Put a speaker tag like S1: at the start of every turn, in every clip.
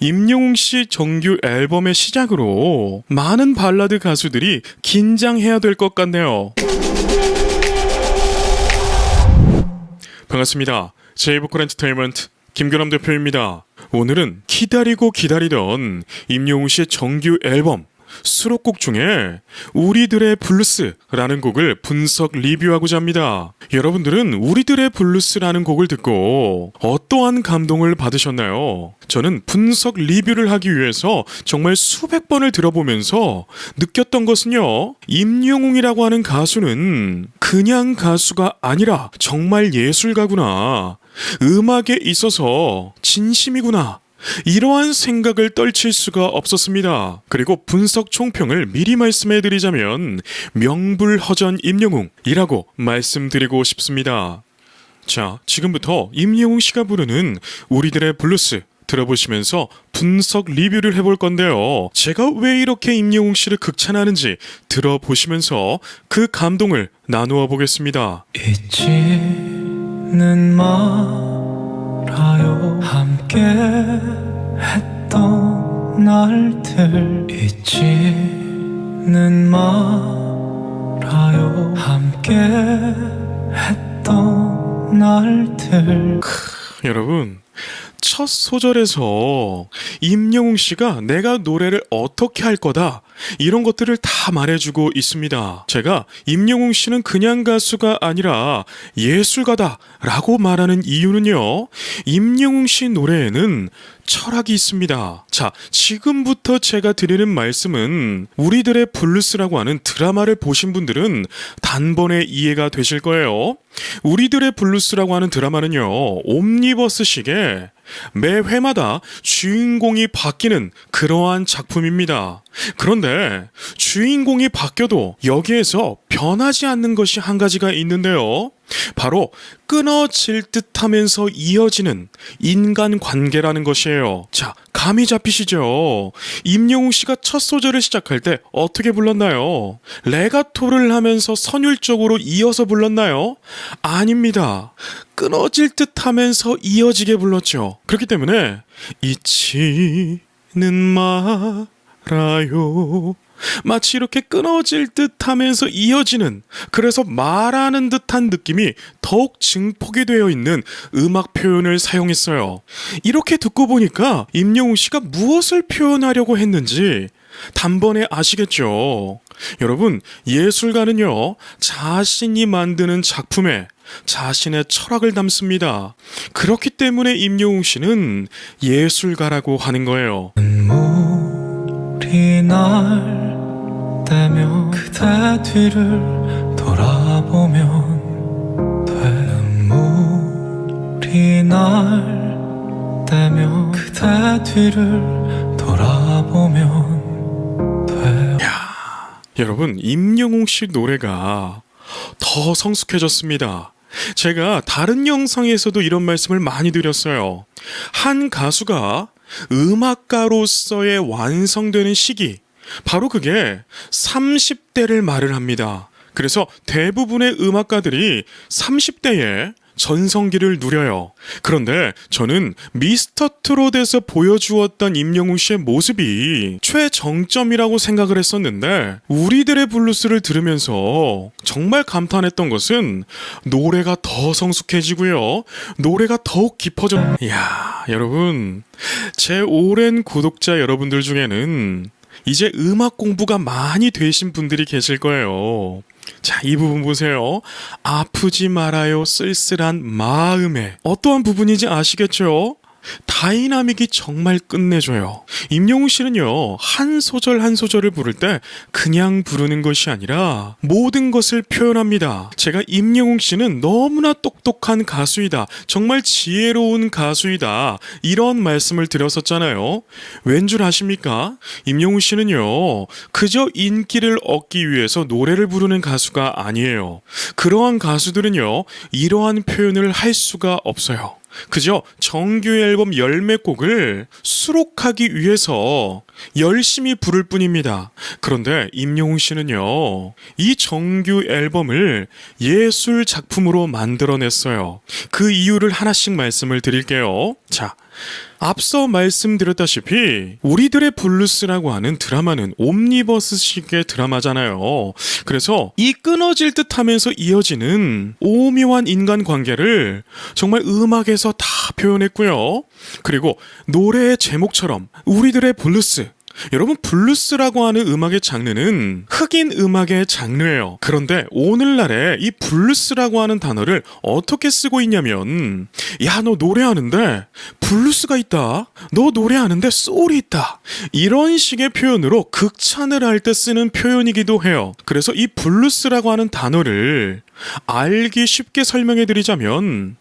S1: 임영웅 씨 정규 앨범의 시작으로 많은 발라드 가수들이 긴장해야 될 것 같네요. 반갑습니다. 제이보컬 엔터테인먼트 김규남 대표입니다. 오늘은 기다리고 기다리던 임영웅 씨의 정규 앨범 수록곡 중에 우리들의 블루스라는 곡을 분석 리뷰하고자 합니다. 여러분들은 우리들의 블루스라는 곡을 듣고 어떠한 감동을 받으셨나요? 저는 분석 리뷰를 하기 위해서 정말 수백 번을 들어보면서 느꼈던 것은요, 임영웅이라고 하는 가수는 그냥 가수가 아니라 정말 예술가구나, 음악에 있어서 진심이구나, 이러한 생각을 떨칠 수가 없었습니다. 그리고 분석 총평을 미리 말씀해드리자면 명불허전 임영웅이라고 말씀드리고 싶습니다. 자, 지금부터 임영웅 씨가 부르는 우리들의 블루스 들어보시면서 분석 리뷰를 해볼 건데요. 제가 왜 이렇게 임영웅 씨를 극찬하는지 들어보시면서 그 감동을 나누어 보겠습니다.
S2: 잊지는 말아요. 함께 했던 날들 잊지는 말아요. 함께 했던 날들.
S1: 여러분, 첫 소절에서 임영웅 씨가 내가 노래를 어떻게 할 거다, 이런 것들을 다 말해주고 있습니다. 제가 임영웅 씨는 그냥 가수가 아니라 예술가다 라고 말하는 이유는요, 임영웅 씨 노래에는 철학이 있습니다. 자, 지금부터 제가 드리는 말씀은 우리들의 블루스라고 하는 드라마를 보신 분들은 단번에 이해가 되실 거예요. 우리들의 블루스라고 하는 드라마는요, 옴니버스식의 매 회마다 주인공이 바뀌는 그러한 작품입니다. 그런데 주인공이 바뀌어도 여기에서 변하지 않는 것이 한 가지가 있는데요, 바로 끊어질 듯하면서 이어지는 인간관계라는 것이에요. 자, 감이 잡히시죠? 임영웅 씨가 첫 소절을 시작할 때 어떻게 불렀나요? 레가토를 하면서 선율적으로 이어서 불렀나요? 아닙니다. 끊어질 듯하면서 이어지게 불렀죠. 그렇기 때문에 잊지는 말아요, 마치 이렇게 끊어질 듯 하면서 이어지는, 그래서 말하는 듯한 느낌이 더욱 증폭이 되어 있는 음악 표현을 사용했어요. 이렇게 듣고 보니까 임영웅 씨가 무엇을 표현하려고 했는지 단번에 아시겠죠? 여러분, 예술가는요, 자신이 만드는 작품에 자신의 철학을 담습니다. 그렇기 때문에 임영웅 씨는 예술가라고 하는 거예요.
S2: 눈물이 날 때면 그대 뒤를 돌아보면 돼. 눈물이 날 때면 그대 뒤를 돌아보면 돼.
S1: 여러분, 임영웅 씨 노래가 더 성숙해졌습니다. 제가 다른 영상에서도 이런 말씀을 많이 드렸어요. 한 가수가 음악가로서의 완성되는 시기, 바로 그게 30대를 말을 합니다. 그래서 대부분의 음악가들이 30대에 전성기를 누려요. 그런데 저는 미스터 트롯에서 보여주었던 임영웅 씨의 모습이 최정점이라고 생각을 했었는데, 우리들의 블루스를 들으면서 정말 감탄했던 것은 노래가 더 성숙해지고요, 노래가 더욱 깊어져. 이야, 여러분, 제 오랜 구독자 여러분들 중에는 이제 음악 공부가 많이 되신 분들이 계실 거예요. 자, 이 부분 보세요. 아프지 말아요 쓸쓸한 마음에, 어떠한 부분인지 아시겠죠? 다이나믹이 정말 끝내줘요. 임영웅 씨는요, 한 소절 한 소절을 부를 때 그냥 부르는 것이 아니라 모든 것을 표현합니다. 제가 임영웅 씨는 너무나 똑똑한 가수이다, 정말 지혜로운 가수이다, 이런 말씀을 드렸었잖아요. 왠 줄 아십니까? 임영웅 씨는요, 그저 인기를 얻기 위해서 노래를 부르는 가수가 아니에요. 그러한 가수들은요, 이러한 표현을 할 수가 없어요. 그저 정규 앨범 열매곡을 수록하기 위해서 열심히 부를 뿐입니다. 그런데 임영웅 씨는요, 이 정규 앨범을 예술 작품으로 만들어냈어요. 그 이유를 하나씩 말씀을 드릴게요. 자, 앞서 말씀드렸다시피 우리들의 블루스라고 하는 드라마는 옴니버스식의 드라마잖아요. 그래서 이 끊어질 듯 하면서 이어지는 오묘한 인간관계를 정말 음악에서 다 표현했고요. 그리고 노래의 제목처럼 우리들의 블루스, 여러분, 블루스라고 하는 음악의 장르는 흑인 음악의 장르예요. 그런데 오늘날에 이 블루스라고 하는 단어를 어떻게 쓰고 있냐면, 야, 너 노래하는데 블루스가 있다, 너 노래하는데 소울이 있다, 이런 식의 표현으로 극찬을 할 때 쓰는 표현이기도 해요. 그래서 이 블루스라고 하는 단어를 알기 쉽게 설명해 드리자면,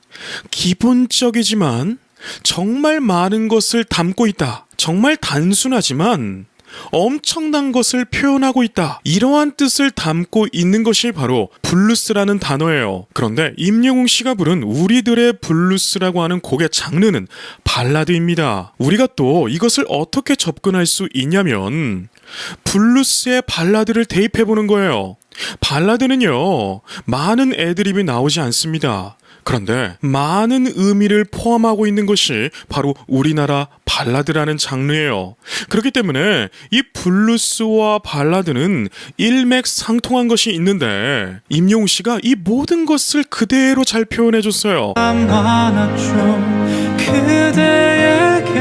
S1: 기본적이지만 정말 많은 것을 담고 있다, 정말 단순하지만 엄청난 것을 표현하고 있다, 이러한 뜻을 담고 있는 것이 바로 블루스라는 단어예요. 그런데 임영웅 씨가 부른 우리들의 블루스라고 하는 곡의 장르는 발라드입니다. 우리가 또 이것을 어떻게 접근할 수 있냐면 블루스의 발라드를 대입해보는 거예요. 발라드는요, 많은 애드립이 나오지 않습니다. 그런데 많은 의미를 포함하고 있는 것이 바로 우리나라 발라드라는 장르예요. 그렇기 때문에 이 블루스와 발라드는 일맥상통한 것이 있는데 임영웅 씨가 이 모든 것을 그대로 잘 표현해줬어요.
S2: 참 많았죠 그대에게,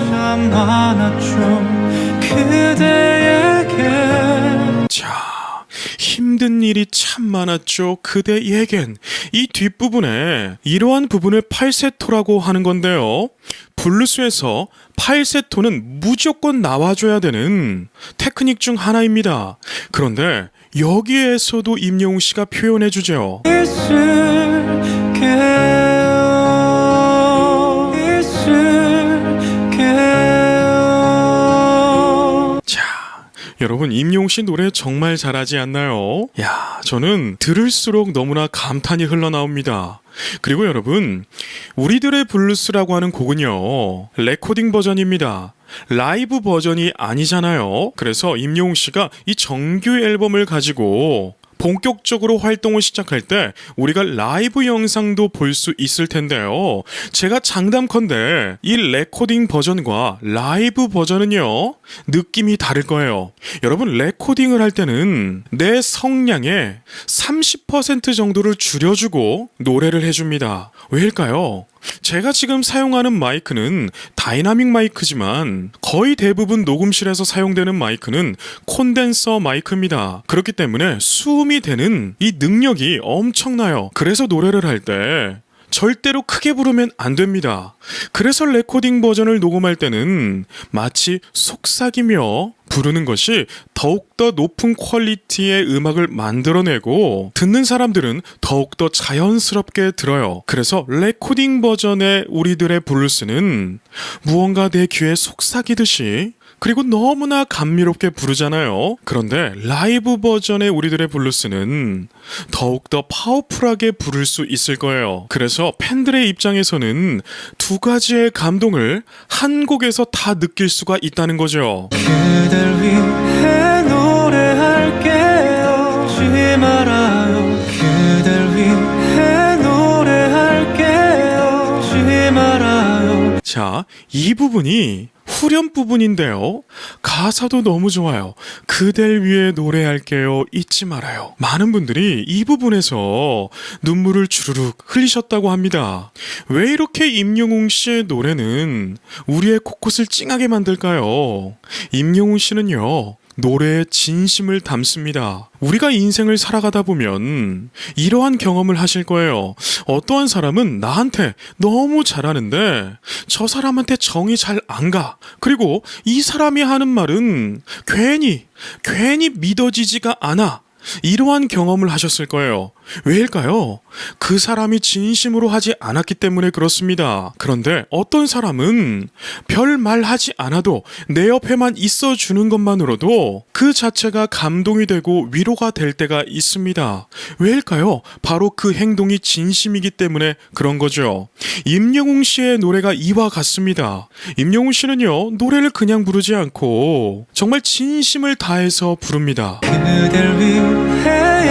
S2: 참 많았죠 그대에게.
S1: 자, 힘든 일이 참 많았죠 그대에겐. 이 뒷부분에 이러한 부분을 팔세토라고 하는 건데요, 블루스에서 팔세토는 무조건 나와줘야 되는 테크닉 중 하나입니다. 그런데 여기에서도 임영웅 씨가 표현해주죠. 여러분, 임영웅 씨 노래 정말 잘하지 않나요? 야, 저는 들을수록 너무나 감탄이 흘러나옵니다. 그리고 여러분, 우리들의 블루스라고 하는 곡은요, 레코딩 버전입니다. 라이브 버전이 아니잖아요. 그래서 임영웅 씨가 이 정규 앨범을 가지고 본격적으로 활동을 시작할 때 우리가 라이브 영상도 볼 수 있을 텐데요, 제가 장담컨대 이 레코딩 버전과 라이브 버전은요, 느낌이 다를 거예요. 여러분, 레코딩을 할 때는 내 성량의 30% 정도를 줄여주고 노래를 해줍니다. 왜일까요? 제가 지금 사용하는 마이크는 다이나믹 마이크지만 거의 대부분 녹음실에서 사용되는 마이크는 콘덴서 마이크입니다. 그렇기 때문에 수음이 되는 이 능력이 엄청나요. 그래서 노래를 할 때 절대로 크게 부르면 안 됩니다. 그래서 레코딩 버전을 녹음할 때는 마치 속삭이며 부르는 것이 더욱더 높은 퀄리티의 음악을 만들어내고 듣는 사람들은 더욱더 자연스럽게 들어요. 그래서 레코딩 버전의 우리들의 블루스는 무언가 내 귀에 속삭이듯이, 그리고 너무나 감미롭게 부르잖아요. 그런데 라이브 버전의 우리들의 블루스는 더욱더 파워풀하게 부를 수 있을 거예요. 그래서 팬들의 입장에서는 두 가지의 감동을 한 곡에서 다 느낄 수가 있다는 거죠.
S2: 그댈 위해 노래할게요, 잊지 말아요. 그댈 위해 노래할게요, 잊지 말아요.
S1: 자, 이 부분이 후렴 부분인데요, 가사도 너무 좋아요. 그댈 위해 노래할게요, 잊지 말아요. 많은 분들이 이 부분에서 눈물을 주르륵 흘리셨다고 합니다. 왜 이렇게 임영웅 씨의 노래는 우리의 코끝을 찡하게 만들까요? 임영웅 씨는요, 노래에 진심을 담습니다. 우리가 인생을 살아가다 보면 이러한 경험을 하실 거예요. 어떠한 사람은 나한테 너무 잘하는데 저 사람한테 정이 잘 안 가. 그리고 이 사람이 하는 말은 괜히 믿어지지가 않아. 이러한 경험을 하셨을 거예요. 왜일까요? 그 사람이 진심으로 하지 않았기 때문에 그렇습니다. 그런데 어떤 사람은 별 말 하지 않아도 내 옆에만 있어 주는 것만으로도 그 자체가 감동이 되고 위로가 될 때가 있습니다. 왜일까요? 바로 그 행동이 진심이기 때문에 그런 거죠. 임영웅 씨의 노래가 이와 같습니다. 임영웅 씨는요, 노래를 그냥 부르지 않고 정말 진심을 다해서 부릅니다.
S2: 그댈 위해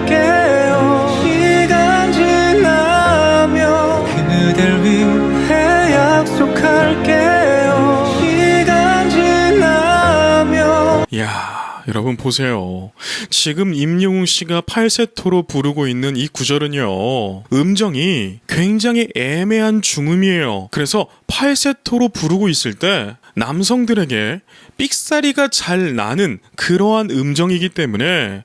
S2: 약속할게요. 시간 지나면 그댈 위해 약속할게요. 시간 지나면.
S1: 이야, 여러분 보세요. 지금 임영웅 씨가 팔세토로 부르고 있는 이 구절은요, 음정이 굉장히 애매한 중음이에요. 그래서 팔세토로 부르고 있을 때 남성들에게 삑사리가 잘 나는 그러한 음정이기 때문에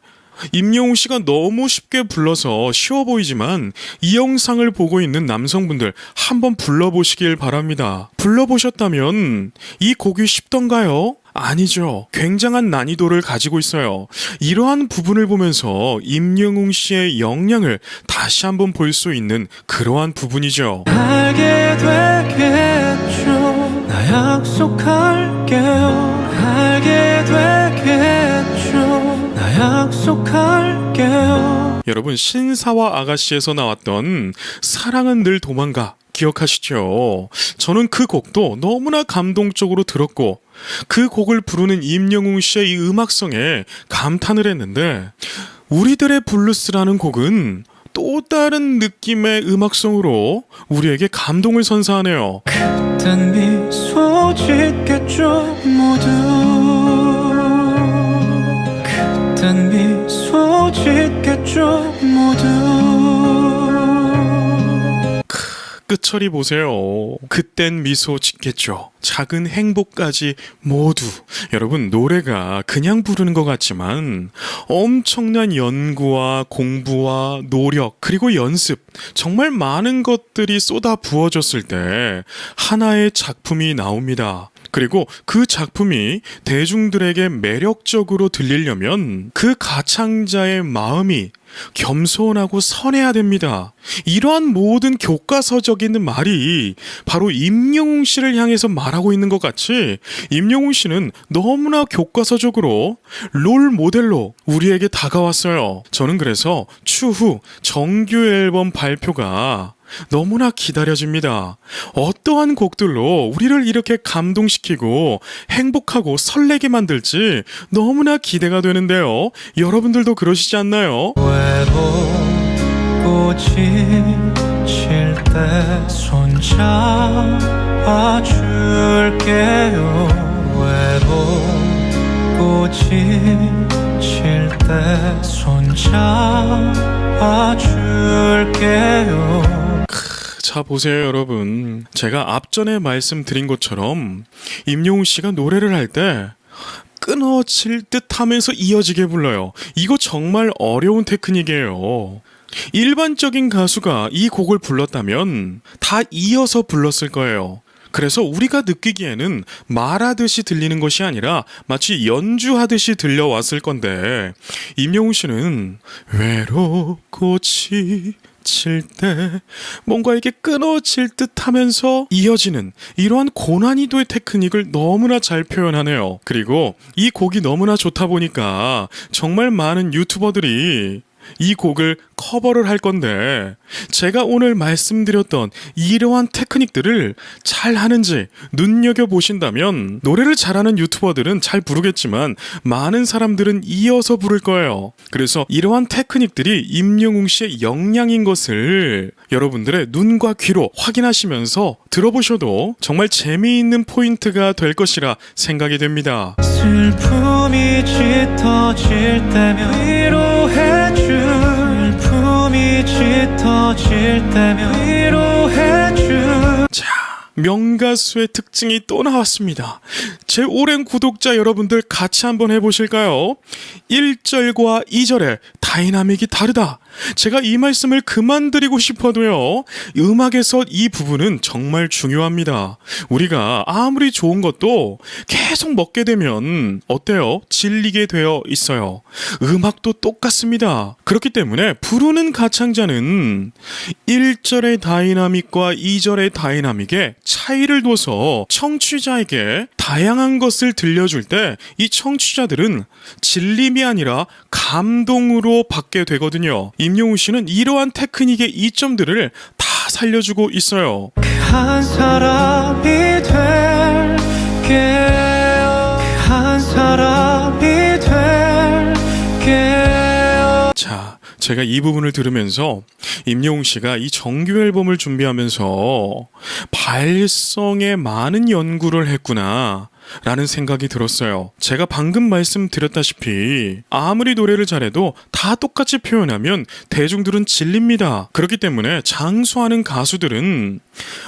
S1: 임영웅 씨가 너무 쉽게 불러서 쉬워 보이지만 이 영상을 보고 있는 남성분들 한번 불러보시길 바랍니다. 불러보셨다면 이 곡이 쉽던가요? 아니죠. 굉장한 난이도를 가지고 있어요. 이러한 부분을 보면서 임영웅 씨의 역량을 다시 한번 볼 수 있는 그러한 부분이죠.
S2: 알게 되겠죠. 나 약속할게요. 알게 되겠죠. 나 약속할게요.
S1: 여러분, 신사와 아가씨에서 나왔던 사랑은 늘 도망가 기억하시죠? 저는 그 곡도 너무나 감동적으로 들었고 그 곡을 부르는 임영웅 씨의 이 음악성에 감탄을 했는데 우리들의 블루스라는 곡은 또 다른 느낌의 음악성으로 우리에게 감동을 선사하네요.
S2: 그땐 미소 짓겠죠 모두. 그땐 미소 짓겠죠 모두.
S1: 끝처리 보세요. 그땐 미소 짓겠죠. 작은 행복까지 모두. 여러분, 노래가 그냥 부르는 것 같지만 엄청난 연구와 공부와 노력 그리고 연습, 정말 많은 것들이 쏟아 부어졌을 때 하나의 작품이 나옵니다. 그리고 그 작품이 대중들에게 매력적으로 들리려면 그 가창자의 마음이 겸손하고 선해야 됩니다. 이러한 모든 교과서적인 말이 바로 임영웅 씨를 향해서 말하고 있는 것 같이 임영웅 씨는 너무나 교과서적으로 롤 모델로 우리에게 다가왔어요. 저는 그래서 추후 정규 앨범 발표가 너무나 기다려집니다. 어떠한 곡들로 우리를 이렇게 감동시키고 행복하고 설레게 만들지 너무나 기대가 되는데요. 여러분들도 그러시지 않나요?
S2: 외로운 꽃이 질 때 손잡아줄게요. 외로운 꽃이 질 때 손잡아줄게요.
S1: 자, 보세요, 여러분. 제가 앞전에 말씀드린 것처럼 임영웅 씨가 노래를 할 때 끊어질 듯 하면서 이어지게 불러요. 이거 정말 어려운 테크닉이에요. 일반적인 가수가 이 곡을 불렀다면 다 이어서 불렀을 거예요. 그래서 우리가 느끼기에는 말하듯이 들리는 것이 아니라 마치 연주하듯이 들려왔을 건데 임영웅 씨는 외롭고치 칠 때 뭔가 이게 끊어질 듯 하면서 이어지는 이러한 고난이도의 테크닉을 너무나 잘 표현하네요. 그리고 이 곡이 너무나 좋다 보니까 정말 많은 유튜버들이 이 곡을 커버를 할 건데 제가 오늘 말씀드렸던 이러한 테크닉들을 잘 하는지 눈여겨보신다면 노래를 잘하는 유튜버들은 잘 부르겠지만 많은 사람들은 이어서 부를 거예요. 그래서 이러한 테크닉들이 임영웅 씨의 역량인 것을 여러분들의 눈과 귀로 확인하시면서 들어보셔도 정말 재미있는 포인트가 될 것이라 생각이 됩니다.
S2: 슬픔이 짙어질 때면 위로해줄. 슬픔이 짙어질 때면 위로해줄.
S1: 자, 명가수의 특징이 또 나왔습니다. 제 오랜 구독자 여러분들 같이 한번 해보실까요? 1절과 2절의 다이나믹이 다르다. 제가 이 말씀을 그만 드리고 싶어도요, 음악에서 이 부분은 정말 중요합니다. 우리가 아무리 좋은 것도 계속 먹게 되면 어때요? 질리게 되어 있어요. 음악도 똑같습니다. 그렇기 때문에 부르는 가창자는 1절의 다이나믹과 2절의 다이나믹에 차이를 둬서 청취자에게 다양한 것을 들려줄 때 이 청취자들은 질림이 아니라 감동으로 받게 되거든요. 임영웅 씨는 이러한 테크닉의 이점들을 다 살려주고 있어요.
S2: 한 사람이 될게요. 한 사람이 될게요.
S1: 자, 제가 이 부분을 들으면서 임영웅 씨가 이 정규 앨범을 준비하면서 발성에 많은 연구를 했구나 라는 생각이 들었어요. 제가 방금 말씀드렸다시피 아무리 노래를 잘해도 다 똑같이 표현하면 대중들은 질립니다. 그렇기 때문에 장수하는 가수들은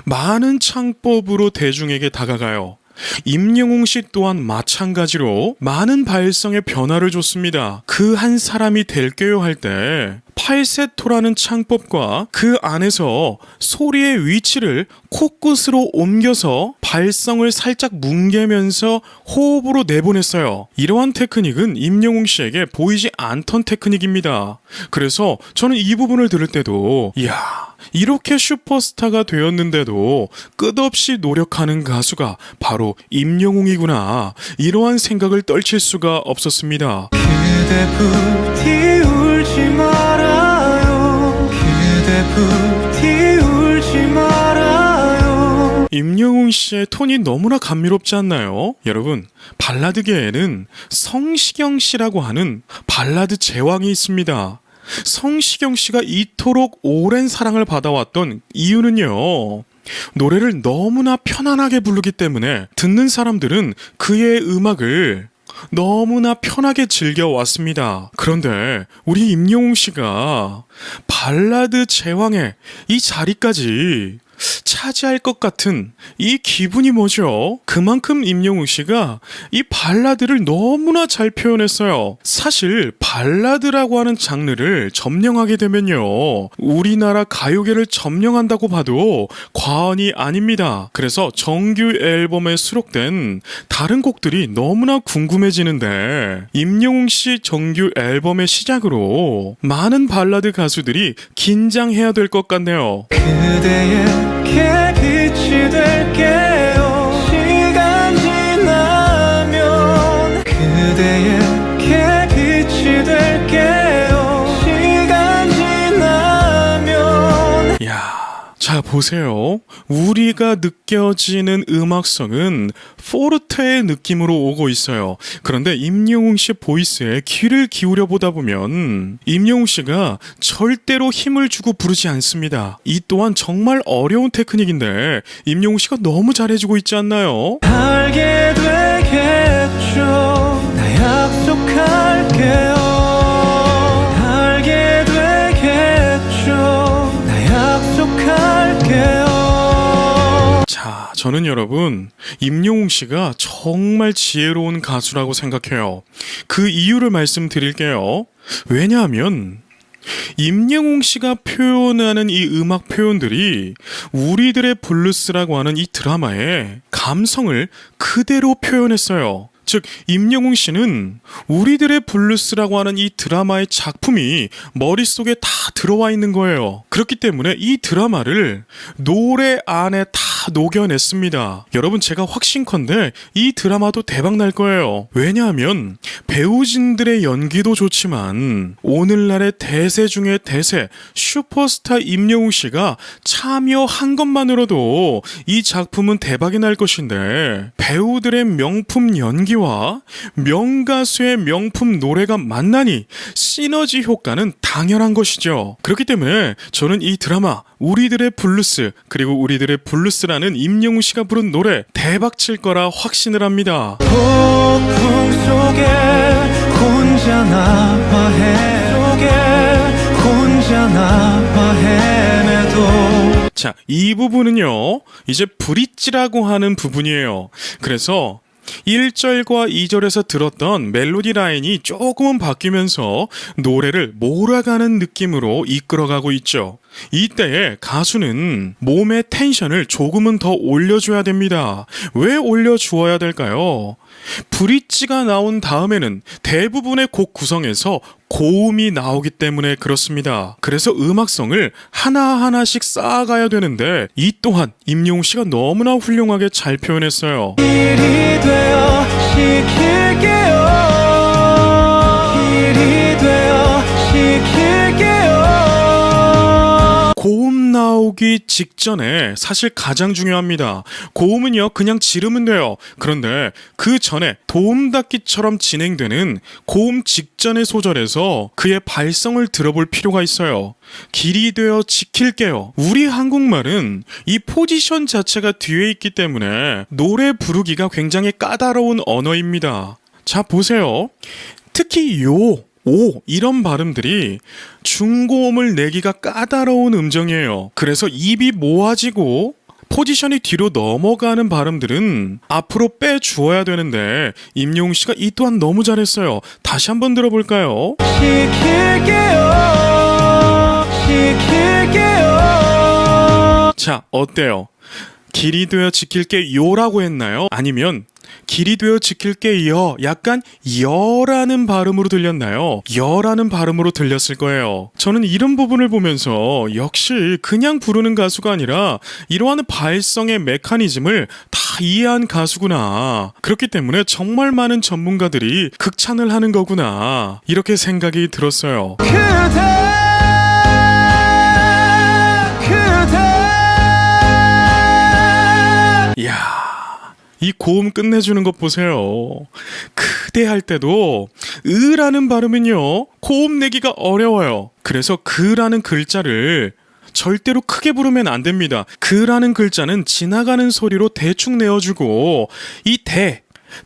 S1: 많은 창법으로 대중에게 다가가요. 임영웅 씨 또한 마찬가지로 많은 발성의 변화를 줬습니다. 그 한 사람이 될게요 할 때 팔세토라는 창법과 그 안에서 소리의 위치를 코끝으로 옮겨서 발성을 살짝 뭉개면서 호흡으로 내보냈어요. 이러한 테크닉은 임영웅 씨에게 보이지 않던 테크닉입니다. 그래서 저는 이 부분을 들을 때도 이야, 이렇게 슈퍼스타가 되었는데도 끝없이 노력하는 가수가 바로 임영웅이구나, 이러한 생각을 떨칠 수가 없었습니다.
S2: 그대 부디 울지 말아요. 그대 부디 울지 말아요.
S1: 임영웅 씨의 톤이 너무나 감미롭지 않나요? 여러분, 발라드계에는 성시경 씨라고 하는 발라드 제왕이 있습니다. 성시경 씨가 이토록 오랜 사랑을 받아왔던 이유는요, 노래를 너무나 편안하게 부르기 때문에 듣는 사람들은 그의 음악을 너무나 편하게 즐겨왔습니다. 그런데 우리 임영웅 씨가 발라드 제왕의 이 자리까지 차지할 것 같은 이 기분이 뭐죠? 그만큼 임영웅 씨가 이 발라드를 너무나 잘 표현했어요. 사실 발라드라고 하는 장르를 점령하게 되면요, 우리나라 가요계를 점령한다고 봐도 과언이 아닙니다. 그래서 정규 앨범에 수록된 다른 곡들이 너무나 궁금해지는데, 임영웅 씨 정규 앨범의 시작으로 많은 발라드 가수들이 긴장해야 될 것 같네요.
S2: 그대의 빛이 될게요. 시간 지나면 그대의 빛이 될게요. 시간 지나면.
S1: 야, 자 보세요. 우리가 느껴지는 음악성은 포르테의 느낌으로 오고 있어요. 그런데 임영웅 씨 보이스에 귀를 기울여 보다 보면 임영웅 씨가 절대로 힘을 주고 부르지 않습니다. 이 또한 정말 어려운 테크닉인데 임영웅 씨가 너무 잘해주고 있지 않나요?
S2: 알게 되겠죠. 나 약속할게요. 알게 되겠죠. 나 약속할게요.
S1: 자, 저는 여러분, 임영웅 씨가 정말 지혜로운 가수라고 생각해요. 그 이유를 말씀드릴게요. 왜냐하면 임영웅 씨가 표현하는 이 음악 표현들이 우리들의 블루스라고 하는 이 드라마의 감성을 그대로 표현했어요. 즉, 임영웅 씨는 우리들의 블루스라고 하는 이 드라마의 작품이 머릿속에 다 들어와 있는 거예요. 그렇기 때문에 이 드라마를 노래 안에 다 녹여냈습니다. 여러분, 제가 확신컨대 이 드라마도 대박 날 거예요. 왜냐하면 배우진들의 연기도 좋지만 오늘날의 대세 중의 대세, 슈퍼스타 임영웅 씨가 참여한 것만으로도 이 작품은 대박이 날 것인데, 배우들의 명품 연기와 명가수의 명품 노래가 만나니 시너지 효과는 당연한 것이죠. 그렇기 때문에 저는 이 드라마 우리들의 블루스, 그리고 우리들의 블루스라는 임영웅 씨가 부른 노래 대박 칠 거라 확신을 합니다.
S2: 폭풍 속에 혼자 나와 헤매도
S1: 자, 이 부분은요, 이제 브릿지라고 하는 부분이에요. 그래서 1절과 2절에서 들었던 멜로디 라인이 조금은 바뀌면서 노래를 몰아가는 느낌으로 이끌어가고 있죠. 이때에 가수는 몸의 텐션을 조금은 더 올려줘야 됩니다. 왜 올려주어야 될까요? 브릿지가 나온 다음에는 대부분의 곡 구성에서 고음이 나오기 때문에 그렇습니다. 그래서 음악성을 하나하나씩 쌓아가야 되는데 이 또한 임영웅 씨가 너무나 훌륭하게 잘 표현했어요.
S2: 일이 되어 시킬게요. 일이 되어 시킬게요.
S1: 고음 나오기 직전에 사실 가장 중요합니다. 고음은요, 그냥 지르면 돼요. 그런데 그 전에 도움닫기처럼 진행되는 고음 직전의 소절에서 그의 발성을 들어볼 필요가 있어요. 길이 되어 지킬게요. 우리 한국말은 이 포지션 자체가 뒤에 있기 때문에 노래 부르기가 굉장히 까다로운 언어입니다. 자, 보세요. 특히 오 이런 발음들이 중고음을 내기가 까다로운 음정이에요. 그래서 입이 모아지고 포지션이 뒤로 넘어가는 발음들은 앞으로 빼주어야 되는데 임영웅 씨가 이 또한 너무 잘했어요. 다시 한번 들어볼까요?
S2: 시킬게요. 시킬게요.
S1: 자, 어때요? 길이 되어 지킬게 요라고 했나요? 아니면 길이 되어 지킬게요. 약간 여라는 발음으로 들렸나요? 여라는 발음으로 들렸을 거예요. 저는 이런 부분을 보면서 역시 그냥 부르는 가수가 아니라 이러한 발성의 메커니즘을 다 이해한 가수구나. 그렇기 때문에 정말 많은 전문가들이 극찬을 하는 거구나. 이렇게 생각이 들었어요. 이야. 이 고음 끝내주는 것 보세요. 그대 할 때도 으라는 발음은요, 고음 내기가 어려워요. 그래서 그라는 글자를 절대로 크게 부르면 안 됩니다. 그라는 글자는 지나가는 소리로 대충 내어주고 이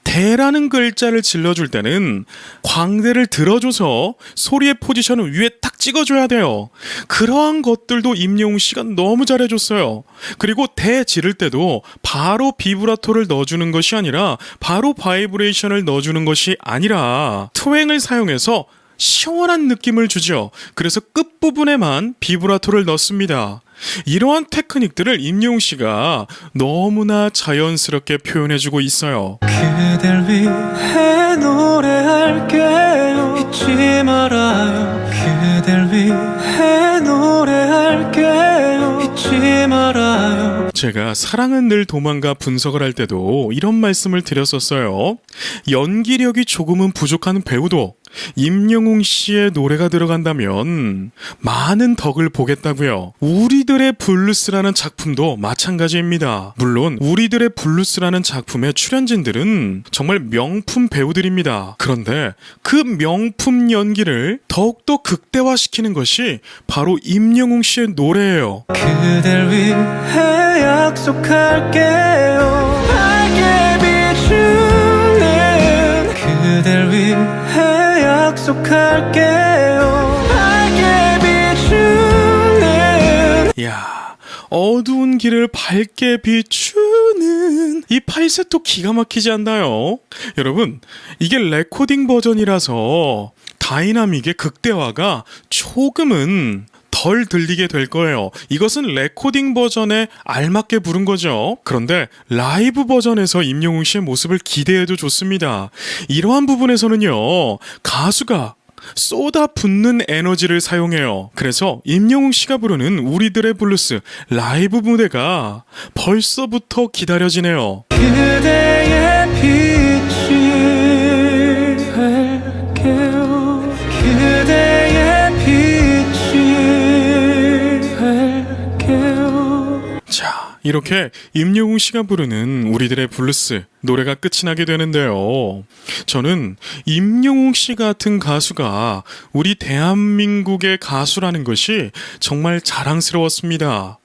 S1: 대라는 글자를 질러줄 때는 광대를 들어줘서 소리의 포지션을 위에 딱 찍어줘야 돼요. 그러한 것들도 임영웅 씨가 너무 잘해줬어요. 그리고 대 지를 때도 바로 비브라토를 넣어주는 것이 아니라 바로 바이브레이션을 넣어주는 것이 아니라 트웽을 사용해서 시원한 느낌을 주죠. 그래서 끝부분에만 비브라토를 넣습니다. 이러한 테크닉들을 임영웅 씨가 너무나 자연스럽게 표현해주고 있어요.
S2: 그댈 위해 노래할게요. 잊지 말아요. 그댈 위해 노래할게요. 잊지 말아요.
S1: 제가 사랑은 늘 도망가 분석을 할 때도 이런 말씀을 드렸었어요. 연기력이 조금은 부족한 배우도 임영웅 씨의 노래가 들어간다면 많은 덕을 보겠다고요. 우리들의 블루스라는 작품도 마찬가지입니다. 물론 우리들의 블루스라는 작품의 출연진들은 정말 명품 배우들입니다. 그런데 그 명품 연기를 더욱더 극대화시키는 것이 바로 임영웅 씨의 노래예요.
S2: 그댈 위해 약속할게요. 밝게 비추는 그댈 위해 약속할게요. 밝게 비추는
S1: 이야, 어두운 길을 밝게 비추는 이 팔세토 기가 막히지 않나요? 여러분, 이게 레코딩 버전이라서 다이나믹의 극대화가 조금은 덜 들리게 될 거예요. 이것은 레코딩 버전에 알맞게 부른 거죠. 그런데 라이브 버전에서 임영웅 씨의 모습을 기대해도 좋습니다. 이러한 부분에서는요, 가수가 쏟아붓는 에너지를 사용해요. 그래서 임영웅 씨가 부르는 우리들의 블루스 라이브 무대가 벌써부터 기다려지네요.
S2: 그대의 빛이 될게요. 그대의 빛이 될게요.
S1: 자, 이렇게 임영웅 씨가 부르는 우리들의 블루스 노래가 끝이 나게 되는데요. 저는 임영웅 씨 같은 가수가 우리 대한민국의 가수라는 것이 정말 자랑스러웠습니다.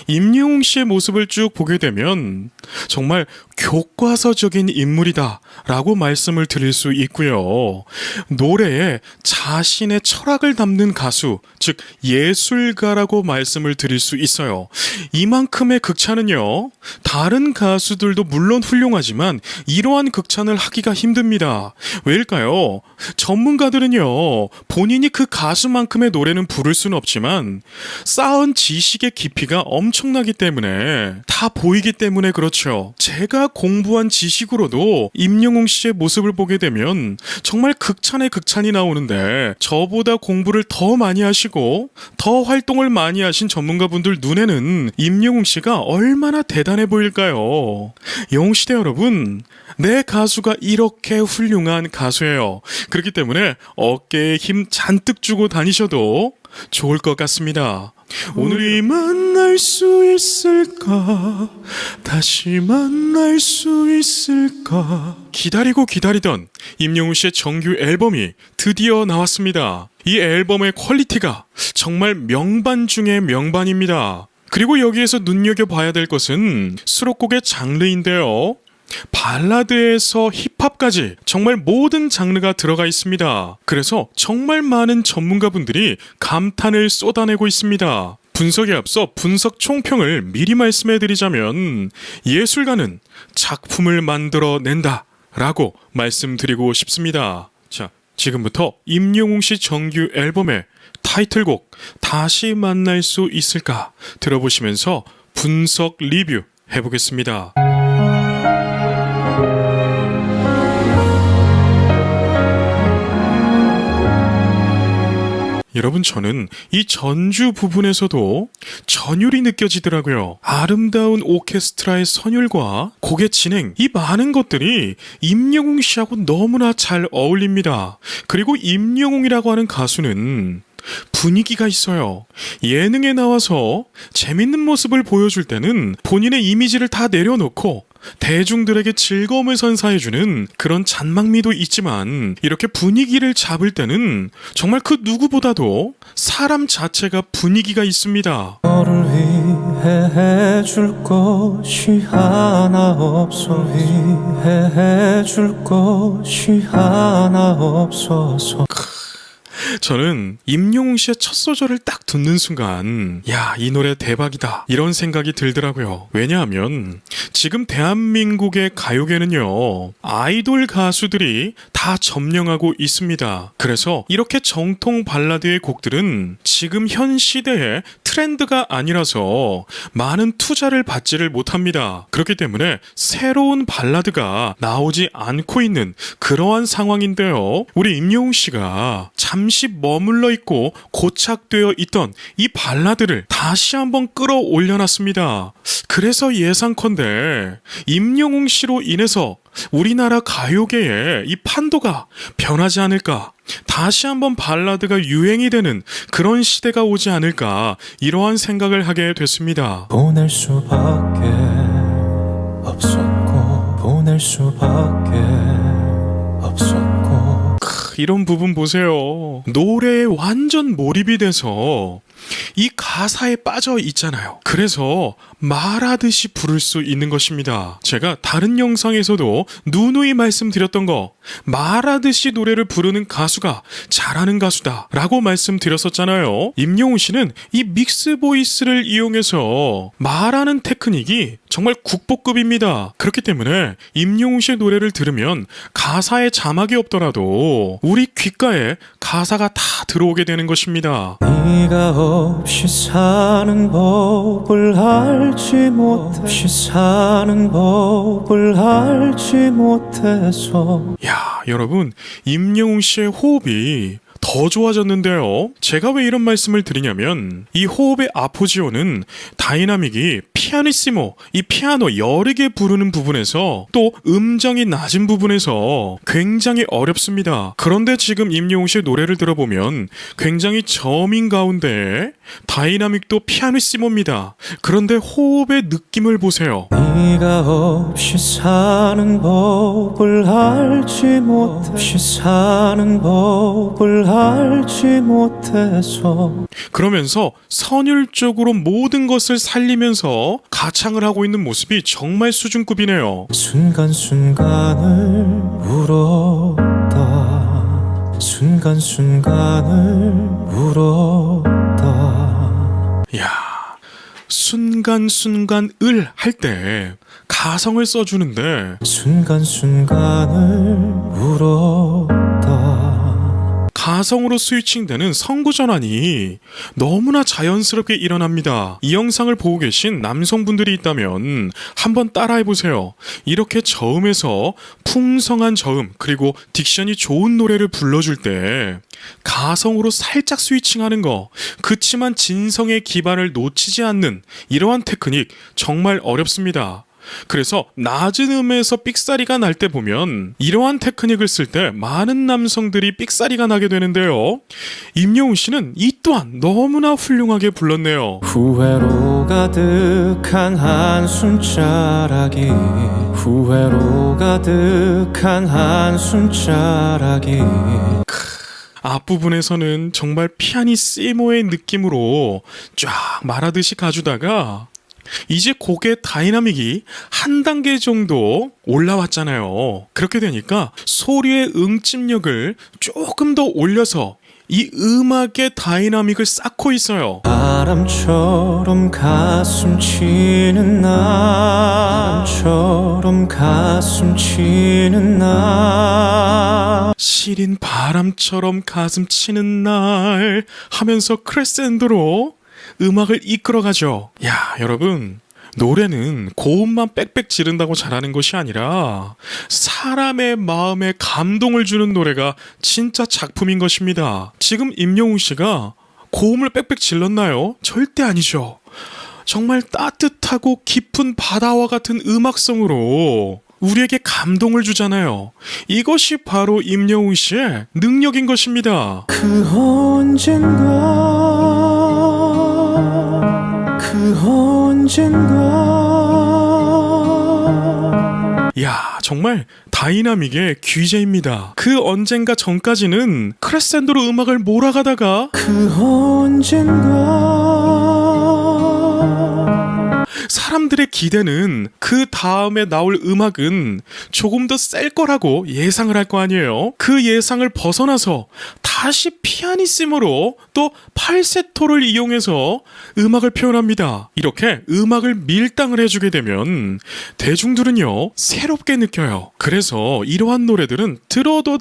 S1: 임영웅 씨의 모습을 쭉 보게 되면 정말 교과서적인 인물이다 라고 말씀을 드릴 수 있고요. 노래에 자신의 철학을 담는 가수, 즉 예술가라고 말씀을 드릴 수 있어요. 이만큼의 극찬은요, 다른 가수들도 물론 훌륭하지만 이러한 극찬을 하기가 힘듭니다. 왜일까요? 전문가들은요, 본인이 그 가수만큼의 노래는 부를 수는 없지만 쌓은 지식의 깊이가 엄청나기 때문에 다 보이기 때문에 그렇죠. 제가 공부한 지식으로도 임영웅 씨의 모습을 보게 되면 정말 극찬의 극찬이 나오는데, 저보다 공부를 더 많이 하시고 더 활동을 많이 하신 전문가분들 눈에는 임영웅 씨가 얼마나 대단해 보일까요? 영웅시대 여러분, 내 가수가 이렇게 훌륭한 가수예요. 그렇기 때문에 어깨에 힘 잔뜩 주고 다니셔도 좋을 것 같습니다. 오늘이 만날 수 있을까? 다시 만날 수 있을까? 기다리고 기다리던 임영웅 씨의 정규 앨범이 드디어 나왔습니다. 이 앨범의 퀄리티가 정말 명반 중의 명반입니다. 그리고 여기에서 눈여겨봐야 될 것은 수록곡의 장르인데요. 발라드에서 힙합까지 정말 모든 장르가 들어가 있습니다. 그래서 정말 많은 전문가분들이 감탄을 쏟아내고 있습니다. 분석에 앞서 분석 총평을 미리 말씀해드리자면, 예술가는 작품을 만들어낸다 라고 말씀드리고 싶습니다. 자, 지금부터 임영웅 씨 정규 앨범의 타이틀곡 다시 만날 수 있을까 들어보시면서 분석 리뷰 해보겠습니다. 여러분, 저는 이 전주 부분에서도 전율이 느껴지더라고요. 아름다운 오케스트라의 선율과 곡의 진행, 이 많은 것들이 임영웅 씨하고 너무나 잘 어울립니다. 그리고 임영웅이라고 하는 가수는 분위기가 있어요. 예능에 나와서 재밌는 모습을 보여줄 때는 본인의 이미지를 다 내려놓고 대중들에게 즐거움을 선사해주는 그런 잔망미도 있지만, 이렇게 분위기를 잡을 때는 정말 그 누구보다도 사람 자체가 분위기가 있습니다.
S2: 너를 위해 해줄 것이 하나 없어. 위해 해줄 것이 하나 없어서.
S1: 저는 임영웅 씨의 첫 소절을 딱 듣는 순간, 야, 이 노래 대박이다, 이런 생각이 들더라고요. 왜냐하면 지금 대한민국의 가요계는요, 아이돌 가수들이 다 점령하고 있습니다. 그래서 이렇게 정통 발라드의 곡들은 지금 현 시대의 트렌드가 아니라서 많은 투자를 받지를 못합니다. 그렇기 때문에 새로운 발라드가 나오지 않고 있는 그러한 상황인데요. 우리 임영웅 씨가 잠시 머물러 있고 고착되어 있던 이 발라드를 다시 한번 끌어올려놨습니다. 그래서 예상컨대 임영웅 씨로 인해서 우리나라 가요계의 이 판도가 변하지 않을까, 다시 한번 발라드가 유행이 되는 그런 시대가 오지 않을까, 이러한 생각을 하게 됐습니다.
S2: 보낼 수밖에 없었고, 보낼 수밖에 없었고.
S1: 이런 부분 보세요. 노래에 완전 몰입이 돼서 이 가사에 빠져 있잖아요. 그래서 말하듯이 부를 수 있는 것입니다. 제가 다른 영상에서도 누누이 말씀드렸던 거, 말하듯이 노래를 부르는 가수가 잘하는 가수다 라고 말씀드렸었잖아요. 임영웅 씨는 이 믹스 보이스를 이용해서 말하는 테크닉이 정말 국보급입니다. 그렇기 때문에 임영웅 씨의 노래를 들으면 가사에 자막이 없더라도 우리 귓가에 가사가 다 들어오게 되는 것입니다.
S2: 네가 없이 사는 법을 알지 못해, 없이 사는 법을 알지 못해서.
S1: 야, 여러분, 임영웅 씨의 호흡이 더 좋아졌는데요. 제가 왜 이런 말씀을 드리냐면, 이 호흡의 아포지오는 다이나믹이 피아니시모, 이 피아노 여러 개 부르는 부분에서, 또 음정이 낮은 부분에서 굉장히 어렵습니다. 그런데 지금 임영웅 씨의 노래를 들어보면 굉장히 저민 가운데 다이나믹도 피아니시모입니다. 그런데 호흡의 느낌을 보세요.
S2: 네가 없이 사는 법을 알지 못해, 없이 사는 법을 알지 못해서
S1: 그러면서 선율적으로 모든 것을 살리면서 가창을 하고 있는 모습이 정말 수준급이네요.
S2: 순간순간을 울었다 순간순간을 울었다
S1: 이야, 순간순간을 할 때 가성을 써주는데
S2: 순간순간을 울었다
S1: 가성으로 스위칭되는 성구 전환이 너무나 자연스럽게 일어납니다. 이 영상을 보고 계신 남성분들이 있다면 한번 따라해보세요. 이렇게 저음에서 풍성한 저음 그리고 딕션이 좋은 노래를 불러줄 때 가성으로 살짝 스위칭하는 거, 그치만 진성의 기반을 놓치지 않는 이러한 테크닉 정말 어렵습니다. 그래서 낮은 음에서 삑사리가 날 때 보면 이러한 테크닉을 쓸 때 많은 남성들이 삑사리가 나게 되는데요. 임영웅 씨는 이 또한 너무나 훌륭하게 불렀네요.
S2: 후회로 가득한 한숨자락이 후회로 가득한 한숨자락이
S1: 앞부분에서는 정말 피아니시모의 느낌으로 쫙 말하듯이 가주다가 이제 곡의 다이나믹이 한 단계 정도 올라왔잖아요. 그렇게 되니까 소리의 응집력을 조금 더 올려서 이 음악의 다이나믹을 쌓고 있어요.
S2: 바람처럼 가슴 치는 바람처럼 가슴 치는 날
S1: 시린 바람처럼 가슴 치는 날 하면서 크레센도로 음악을 이끌어가죠. 야, 여러분, 노래는 고음만 빽빽 지른다고 잘하는 것이 아니라 사람의 마음에 감동을 주는 노래가 진짜 작품인 것입니다. 지금 임영웅 씨가 고음을 빽빽 질렀나요? 절대 아니죠. 정말 따뜻하고 깊은 바다와 같은 음악성으로 우리에게 감동을 주잖아요. 이것이 바로 임영웅 씨의 능력인 것입니다.
S2: 그 언젠가
S1: 야, 정말 다이나믹의 귀재입니다. 그 언젠가 전까지는 크레센도로 음악을 몰아가다가
S2: 그 언젠가
S1: 사람들의 기대는 그 다음에 나올 음악은 조금 더 셀 거라고 예상을 할 거 아니에요. 그 예상을 벗어나서 다시 피아니시모로 또 팔세토를 이용해서 음악을 표현합니다. 이렇게 음악을 밀당을 해주게 되면 대중들은요 새롭게 느껴요. 그래서 이러한 노래들은 들어도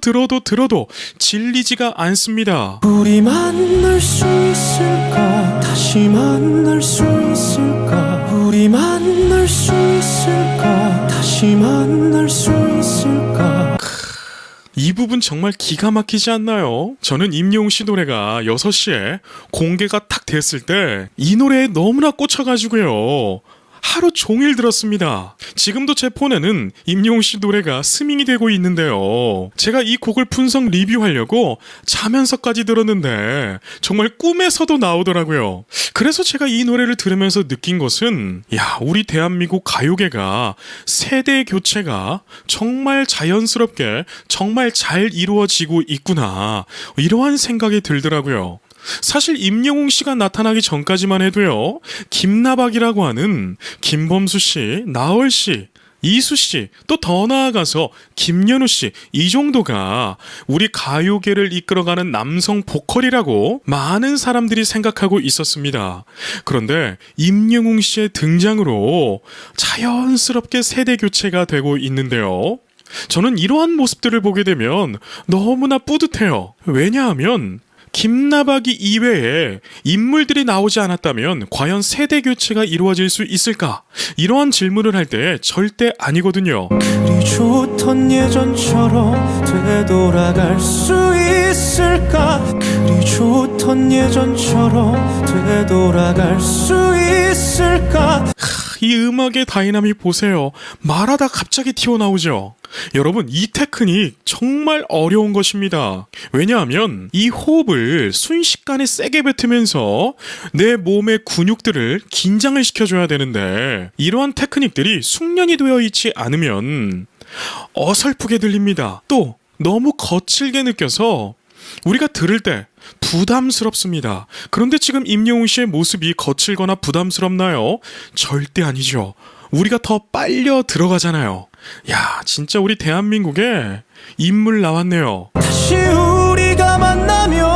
S1: 질리지가 않습니다.
S2: 우리 만날 수 있을까 다시 만날 수 있을까 우리 만날 수 있을까 다시 만날 수 있을까
S1: 이 부분 정말 기가 막히지 않나요? 저는 임영웅 씨 노래가 6시에 공개가 딱 됐을 때 이 노래에 너무나 꽂혀가지고요. 하루 종일 들었습니다. 지금도 제 폰에는 임영웅 씨 노래가 스밍이 되고 있는데요. 제가 이 곡을 분석 리뷰하려고 자면서까지 들었는데 정말 꿈에서도 나오더라고요. 그래서 제가 이 노래를 들으면서 느낀 것은 우리 대한민국 가요계가 세대 교체가 정말 자연스럽게 정말 잘 이루어지고 있구나, 이러한 생각이 들더라고요. 사실 임영웅 씨가 나타나기 전까지만 해도요, 김나박이라고 하는 김범수 씨, 나얼 씨, 이수 씨, 또 더 나아가서 김연우 씨, 이 정도가 우리 가요계를 이끌어가는 남성 보컬이라고 많은 사람들이 생각하고 있었습니다. 그런데 임영웅 씨의 등장으로 자연스럽게 세대 교체가 되고 있는데요. 저는 이러한 모습들을 보게 되면 너무나 뿌듯해요. 왜냐하면 김나박이 이외에 인물들이 나오지 않았다면 과연 세대 교체가 이루어질 수 있을까? 이러한 질문을 할 때 절대 아니거든요.
S2: 그리 좋던 예전처럼 되돌아갈 수 있을까 그리 좋던 예전처럼 되돌아갈 수 있을까
S1: 이 음악의 다이나믹 보세요. 말하다 갑자기 튀어나오죠. 여러분, 이 테크닉 정말 어려운 것입니다. 왜냐하면 이 호흡을 순식간에 세게 뱉으면서 내 몸의 근육들을 긴장을 시켜줘야 되는데 이러한 테크닉들이 숙련이 되어 있지 않으면 어설프게 들립니다. 또 너무 거칠게 느껴서 우리가 들을 때 부담스럽습니다. 그런데 지금 임영웅 씨의 모습이 거칠거나 부담스럽나요? 절대 아니죠. 우리가 더 빨려 들어가잖아요. 야, 진짜 우리 대한민국에 인물 나왔네요.
S2: 다시 우리가 만나면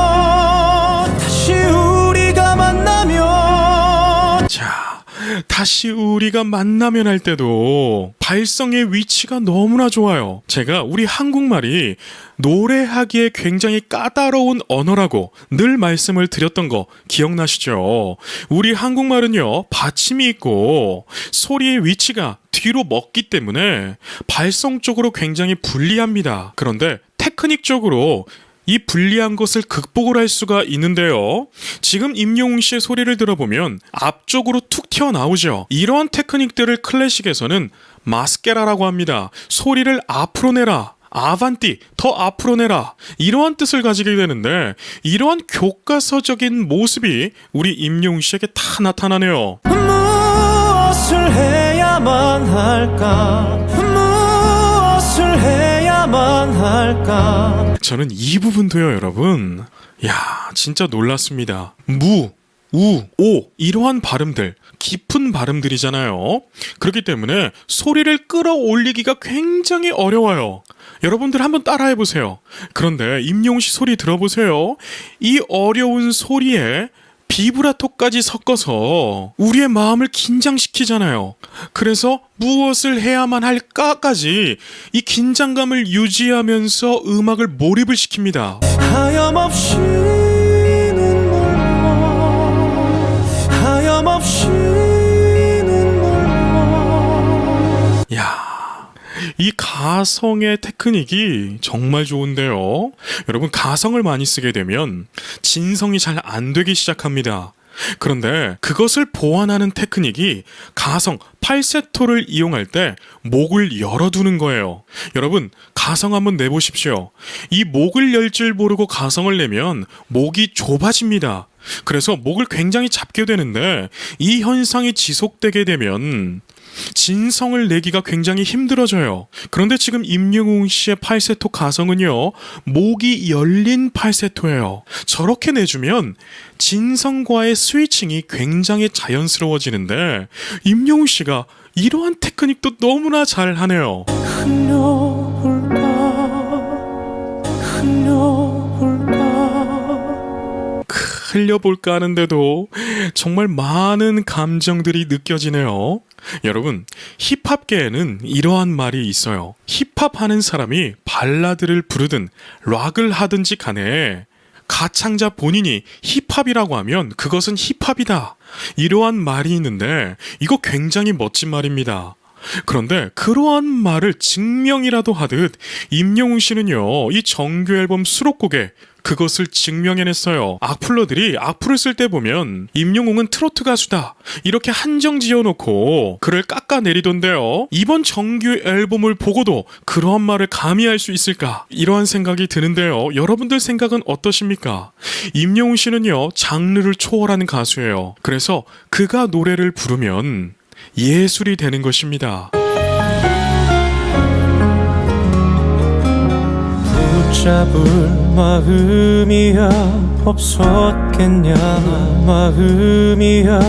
S1: 자, 다시 우리가 만나면 할 때도 발성의 위치가 너무나 좋아요. 제가 우리 한국말이 노래하기에 굉장히 까다로운 언어라고 늘 말씀을 드렸던 거 기억나시죠? 우리 한국말은요, 받침이 있고 소리의 위치가 뒤로 먹기 때문에 발성적으로 굉장히 불리합니다. 그런데 테크닉적으로 이 불리한 것을 극복을 할 수가 있는데요. 지금 임영웅 씨의 소리를 들어보면 앞쪽으로 툭 튀어나오죠. 이러한 테크닉들을 클래식에서는 마스케라라고 합니다. 소리를 앞으로 내라. 아반띠, 더 앞으로 내라. 이러한 뜻을 가지게 되는데 이러한 교과서적인 모습이 우리 임영웅 씨에게 다 나타나네요.
S2: 무엇을 해야만 할까? 무엇을 해야만 할까?
S1: 저는 이 부분도요, 여러분. 야, 진짜 놀랐습니다. 무, 우, 오 이러한 발음들, 깊은 발음들이잖아요. 그렇기 때문에 소리를 끌어올리기가 굉장히 어려워요. 여러분들 한번 따라해보세요. 그런데 임영웅 씨 소리 들어보세요. 이 어려운 소리에 비브라토까지 섞어서 우리의 마음을 긴장시키잖아요. 그래서 무엇을 해야만 할까까지 이 긴장감을 유지하면서 음악을 몰입을 시킵니다.
S2: 하염없이는 멀머.
S1: 야, 이 가성의 테크닉이 정말 좋은데요. 여러분, 가성을 많이 쓰게 되면 진성이 잘 안 되기 시작합니다. 그런데 그것을 보완하는 테크닉이 가성, 팔세토를 이용할 때 목을 열어두는 거예요. 여러분, 가성 한번 내보십시오. 이 목을 열 줄 모르고 가성을 내면 목이 좁아집니다. 그래서 목을 굉장히 잡게 되는데 이 현상이 지속되게 되면 진성을 내기가 굉장히 힘들어져요. 그런데 지금 임영웅 씨의 팔세토 가성은요, 목이 열린 팔세토예요. 저렇게 내주면 진성과의 스위칭이 굉장히 자연스러워지는데 임영웅 씨가 이러한 테크닉도 너무나 잘 하네요. 흘려볼까 하는데도 정말 많은 감정들이 느껴지네요. 여러분, 힙합계에는 이러한 말이 있어요. 힙합하는 사람이 발라드를 부르든 락을 하든지 간에 가창자 본인이 힙합이라고 하면 그것은 힙합이다. 이러한 말이 있는데 이거 굉장히 멋진 말입니다. 그런데 그러한 말을 증명이라도 하듯 임영웅 씨는요, 이 정규 앨범 수록곡에 그것을 증명해냈어요. 악플러들이 악플을 쓸 때 보면 임영웅은 트로트 가수다 이렇게 한정 지어놓고 글을 깎아내리던데요. 이번 정규 앨범을 보고도 그러한 말을 감히 할 수 있을까, 이러한 생각이 드는데요. 여러분들 생각은 어떠십니까? 임영웅 씨는요, 장르를 초월하는 가수예요. 그래서 그가 노래를 부르면 예술이 되는 것입니다.
S2: 붙잡을 마음이야 없었겠냐, 마음이야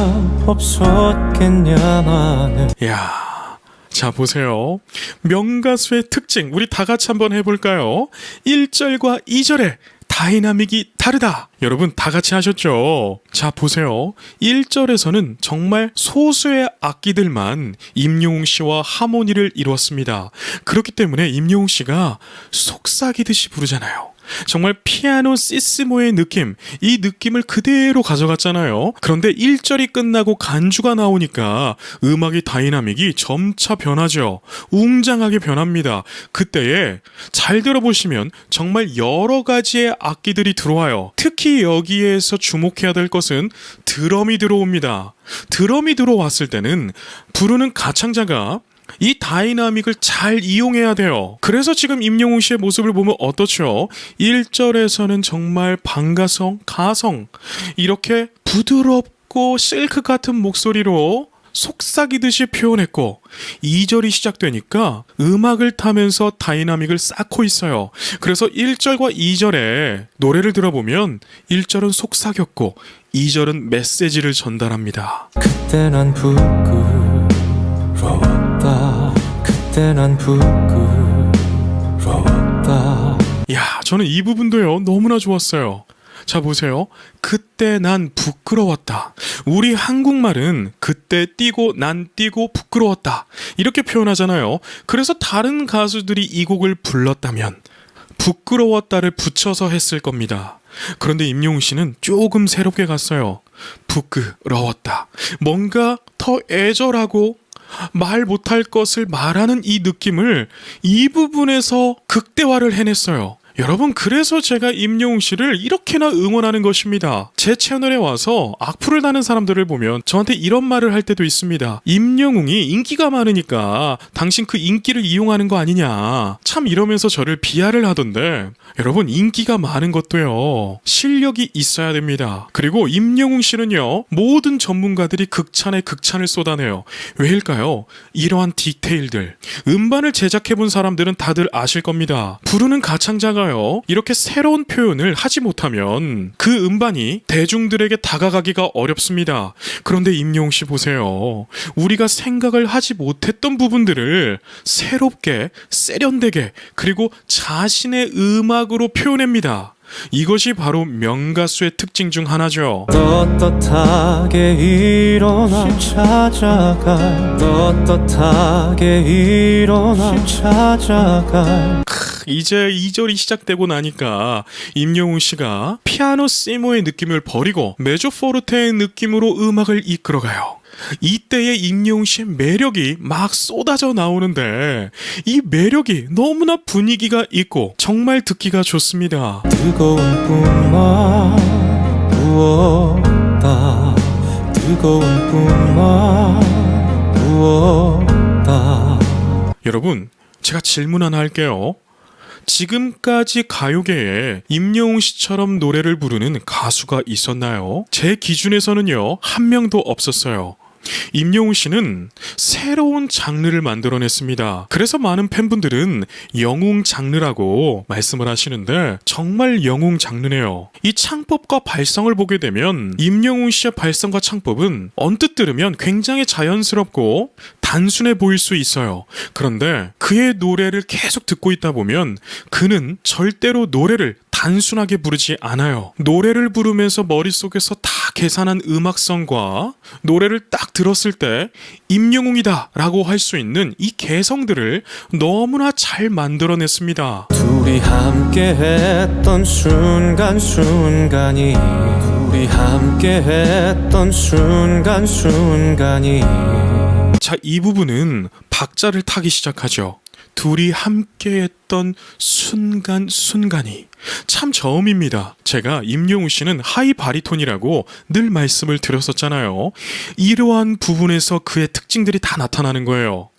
S2: 없었겠냐 나는.
S1: 야, 자 보세요. 명가수의 특징 우리 다 같이 한번 해볼까요? 1절과 2절의 다이나믹이 다르다. 여러분 다 같이 하셨죠? 자 보세요. 1절에서는 정말 소수의 악기들만 임영웅 씨와 하모니를 이루었습니다. 그렇기 때문에 임영웅 씨가 속삭이듯이 부르잖아요. 정말 피아노 시스모의 느낌, 이 느낌을 그대로 가져갔잖아요. 그런데 1절이 끝나고 간주가 나오니까 음악의 다이나믹이 점차 변하죠. 웅장하게 변합니다. 그때에 잘 들어보시면 정말 여러 가지의 악기들이 들어와요. 특히 여기에서 주목해야 될 것은 드럼이 들어옵니다. 드럼이 들어왔을 때는 부르는 가창자가 이 다이나믹을 잘 이용해야 돼요. 그래서 지금 임영웅 씨의 모습을 보면 어떻죠? 1절에서는 정말 방가성, 가성 이렇게 부드럽고 실크 같은 목소리로 속삭이듯이 표현했고 2절이 시작되니까 음악을 타면서 다이나믹을 쌓고 있어요. 그래서 1절과 2절에 노래를 들어보면 1절은 속삭였고 2절은 메시지를 전달합니다.
S2: 그때 난 부끄러웠다. 그때 난 부끄러웠다.
S1: 야, 저는 이 부분도요 너무나 좋았어요. 자, 보세요. 그때 난 부끄러웠다. 우리 한국말은 그때 뛰고 난 뛰고 부끄러웠다 이렇게 표현하잖아요. 그래서 다른 가수들이 이 곡을 불렀다면 부끄러웠다를 붙여서 했을 겁니다. 그런데 임영웅 씨는 조금 새롭게 갔어요. 부끄러웠다. 뭔가 더 애절하고 말 못할 것을 말하는 이 느낌을 이 부분에서 극대화를 해냈어요. 여러분, 그래서 제가 임영웅 씨를 이렇게나 응원하는 것입니다. 제 채널에 와서 악플을 다는 사람들을 보면 저한테 이런 말을 할 때도 있습니다. 임영웅이 인기가 많으니까 당신 그 인기를 이용하는 거 아니냐. 참 이러면서 저를 비하를 하던데, 여러분, 인기가 많은 것도요 실력이 있어야 됩니다. 그리고 임영웅 씨는요 모든 전문가들이 극찬에 극찬을 쏟아내요. 왜일까요? 이러한 디테일들, 음반을 제작해본 사람들은 다들 아실 겁니다. 부르는 가창자가 이렇게 새로운 표현을 하지 못하면 그 음반이 대중들에게 다가가기가 어렵습니다. 그런데 임영웅 씨 보세요. 우리가 생각을 하지 못했던 부분들을 새롭게, 세련되게, 그리고 자신의 음악으로 표현합니다. 이것이 바로 명가수의 특징 중 하나죠.
S2: 떳떳하게 일어나 찾아갈, 떳떳하게 일어나 찾아갈.
S1: 이제 2절이 시작되고 나니까 임영웅 씨가 피아노 시모의 느낌을 버리고 메조 포르테의 느낌으로 음악을 이끌어가요. 이때의 임영웅 씨의 매력이 막 쏟아져 나오는데 이 매력이 너무나 분위기가 있고 정말 듣기가 좋습니다.
S2: 뜨거운 꿈만 부었다. 뜨거운 꿈만 부었다.
S1: 여러분, 제가 질문 하나 할게요. 지금까지 가요계에 임영웅 씨처럼 노래를 부르는 가수가 있었나요? 제 기준에서는요, 한 명도 없었어요. 임영웅 씨는 새로운 장르를 만들어냈습니다. 그래서 많은 팬분들은 영웅 장르라고 말씀을 하시는데 정말 영웅 장르네요. 이 창법과 발성을 보게 되면 임영웅 씨의 발성과 창법은 언뜻 들으면 굉장히 자연스럽고 단순해 보일 수 있어요. 그런데 그의 노래를 계속 듣고 있다 보면 그는 절대로 노래를 단순하게 부르지 않아요. 노래를 부르면서 머릿속에서 다 계산한 음악성과 노래를 딱 들었을 때 임영웅이다 라고 할 수 있는 이 개성들을 너무나 잘 만들어냈습니다.
S2: 둘이 함께 했던 순간순간이, 둘이 함께 했던 순간순간이.
S1: 자, 이 부분은 박자를 타기 시작하죠. 둘이 함께했던 순간순간이 참 저음입니다. 제가 임영웅 씨는 하이 바리톤이라고 늘 말씀을 드렸었잖아요. 이러한 부분에서 그의 특징들이 다 나타나는 거예요.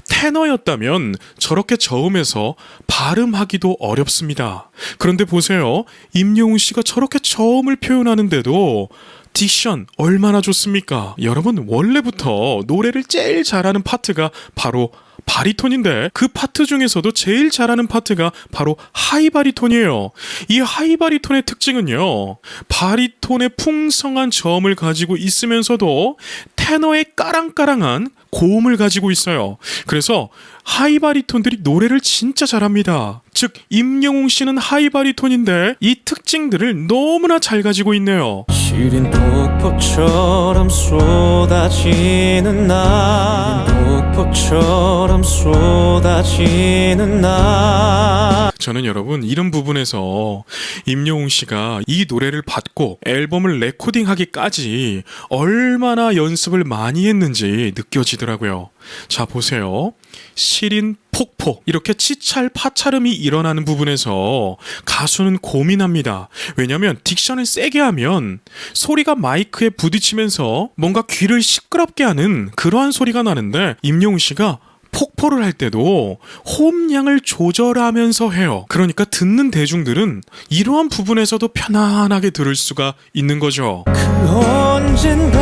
S1: 테너였다면 저렇게 저음에서 발음하기도 어렵습니다. 그런데 보세요. 임영웅 씨가 저렇게 저음을 표현하는데도 딕션 얼마나 좋습니까? 여러분, 원래부터 노래를 제일 잘하는 파트가 바로 바리톤인데 그 파트 중에서도 제일 잘하는 파트가 바로 하이바리톤이에요. 이 하이바리톤의 특징은요, 바리톤의 풍성한 저음을 가지고 있으면서도 테너의 까랑까랑한 고음을 가지고 있어요. 그래서 하이바리톤들이 노래를 진짜 잘합니다. 즉, 임영웅 씨는 하이바리톤인데 이 특징들을 너무나 잘 가지고 있네요.
S2: 시린 폭포처럼 쏟아지는 날, 폭포처럼 쏟아지는 날.
S1: 저는 여러분, 이런 부분에서 임영웅 씨가 이 노래를 받고 앨범을 레코딩하기까지 얼마나 연습을 많이 했는지 느껴지더라고요. 자, 보세요. 시린 폭포, 이렇게 치찰 파찰음이 일어나는 부분에서 가수는 고민합니다. 왜냐면 딕션을 세게 하면 소리가 마이크에 부딪히면서 뭔가 귀를 시끄럽게 하는 그러한 소리가 나는데 임영웅 씨가 폭포를 할 때도 호흡량을 조절하면서 해요. 그러니까 듣는 대중들은 이러한 부분에서도 편안하게 들을 수가 있는 거죠.
S2: 그 언젠가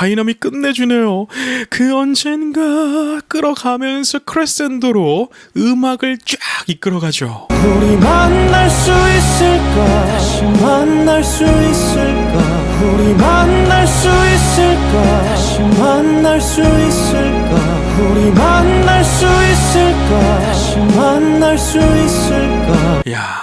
S1: 다이나믹 끝내주네요. 그 언젠가 끌어가면서 크레센도로 음악을 쫙 이끌어가죠.
S2: 우리 만날 수 있을까? 다시 만날 수 있을까? 우리 만날 수 있을까? 다시 만날 수 있을까? 우리 만날 수 있을까? 다시 만날 수 있을까?
S1: 야,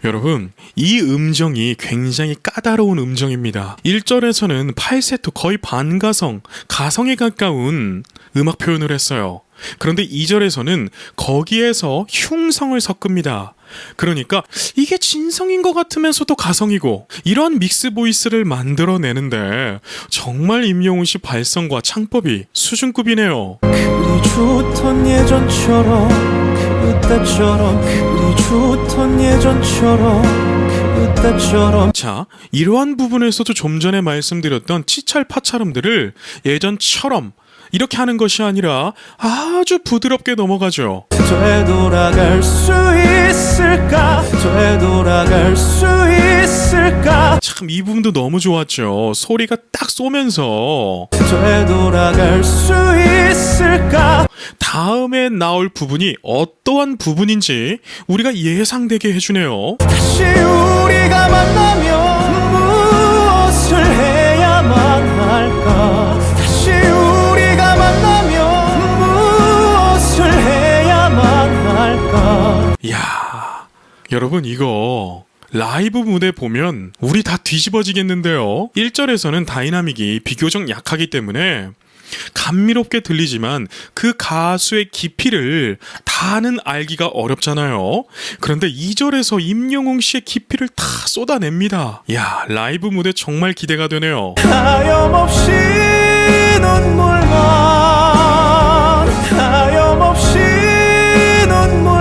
S1: 여러분, 이 음정이 굉장히 까다로운 음정입니다. 1절에서는 팔세토 거의 반가성, 가성에 가까운 음악 표현을 했어요. 그런데 2절에서는 거기에서 흉성을 섞습니다. 그러니까 이게 진성인 것 같으면서도 가성이고, 이런 믹스 보이스를 만들어내는데 정말 임영웅 씨 발성과 창법이 수준급이네요.
S2: 그리 좋던 예전처럼 그때처럼 그리 좋던 예전처럼 그때처럼.
S1: 자, 이러한 부분에서도 좀 전에 말씀드렸던 치찰파찰음들을 예전처럼 이렇게 하는 것이 아니라 아주 부드럽게 넘어가죠.
S2: 되돌아갈 수 있을까? 되돌아갈 수 있을까?
S1: 참, 이 부분도 너무 좋았죠. 소리가 딱 쏘면서
S2: 되돌아갈 수 있을까?
S1: 다음에 나올 부분이 어떠한 부분인지 우리가 예상되게 해주네요.
S2: 다시 우리가 만나면 무엇을 해야만 할까? 다시 우리가 만나면 무엇을 해야만 할까?
S1: 이야, 여러분, 이거 라이브 무대 보면 우리 다 뒤집어지겠는데요. 1절에서는 다이나믹이 비교적 약하기 때문에 감미롭게 들리지만 그 가수의 깊이를 다는 알기가 어렵잖아요. 그런데 2절에서 임영웅 씨의 깊이를 다 쏟아냅니다. 야, 라이브 무대 정말 기대가 되네요.
S2: 하염없이 눈물만 하염없이 눈물만.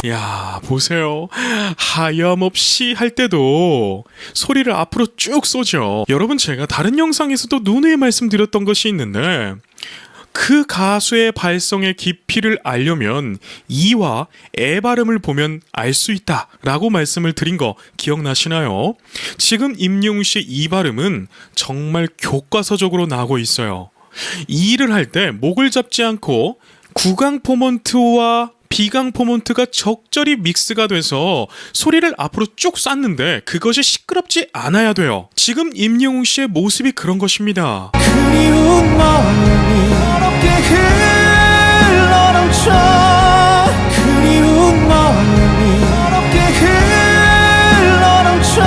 S1: 야, 보세요. 하염없이 할 때도 소리를 앞으로 쭉 쏘죠. 여러분, 제가 다른 영상에서도 누누이 말씀드렸던 것이 있는데, 그 가수의 발성의 깊이를 알려면 이와 에 발음을 보면 알 수 있다 라고 말씀을 드린 거 기억나시나요? 지금 임영웅 씨의 이 발음은 정말 교과서적으로 나오고 있어요. 이를 할 때 목을 잡지 않고 구강 포먼트와 비강 포먼트가 적절히 믹스가 돼서 소리를 앞으로 쭉 쐈는데 그것이 시끄럽지 않아야 돼요. 지금 임영웅 씨의 모습이 그런 것입니다.
S2: 그리운 마음이 어렵게 흘러넘쳐 그리운 마음이 어렵게 흘러넘쳐.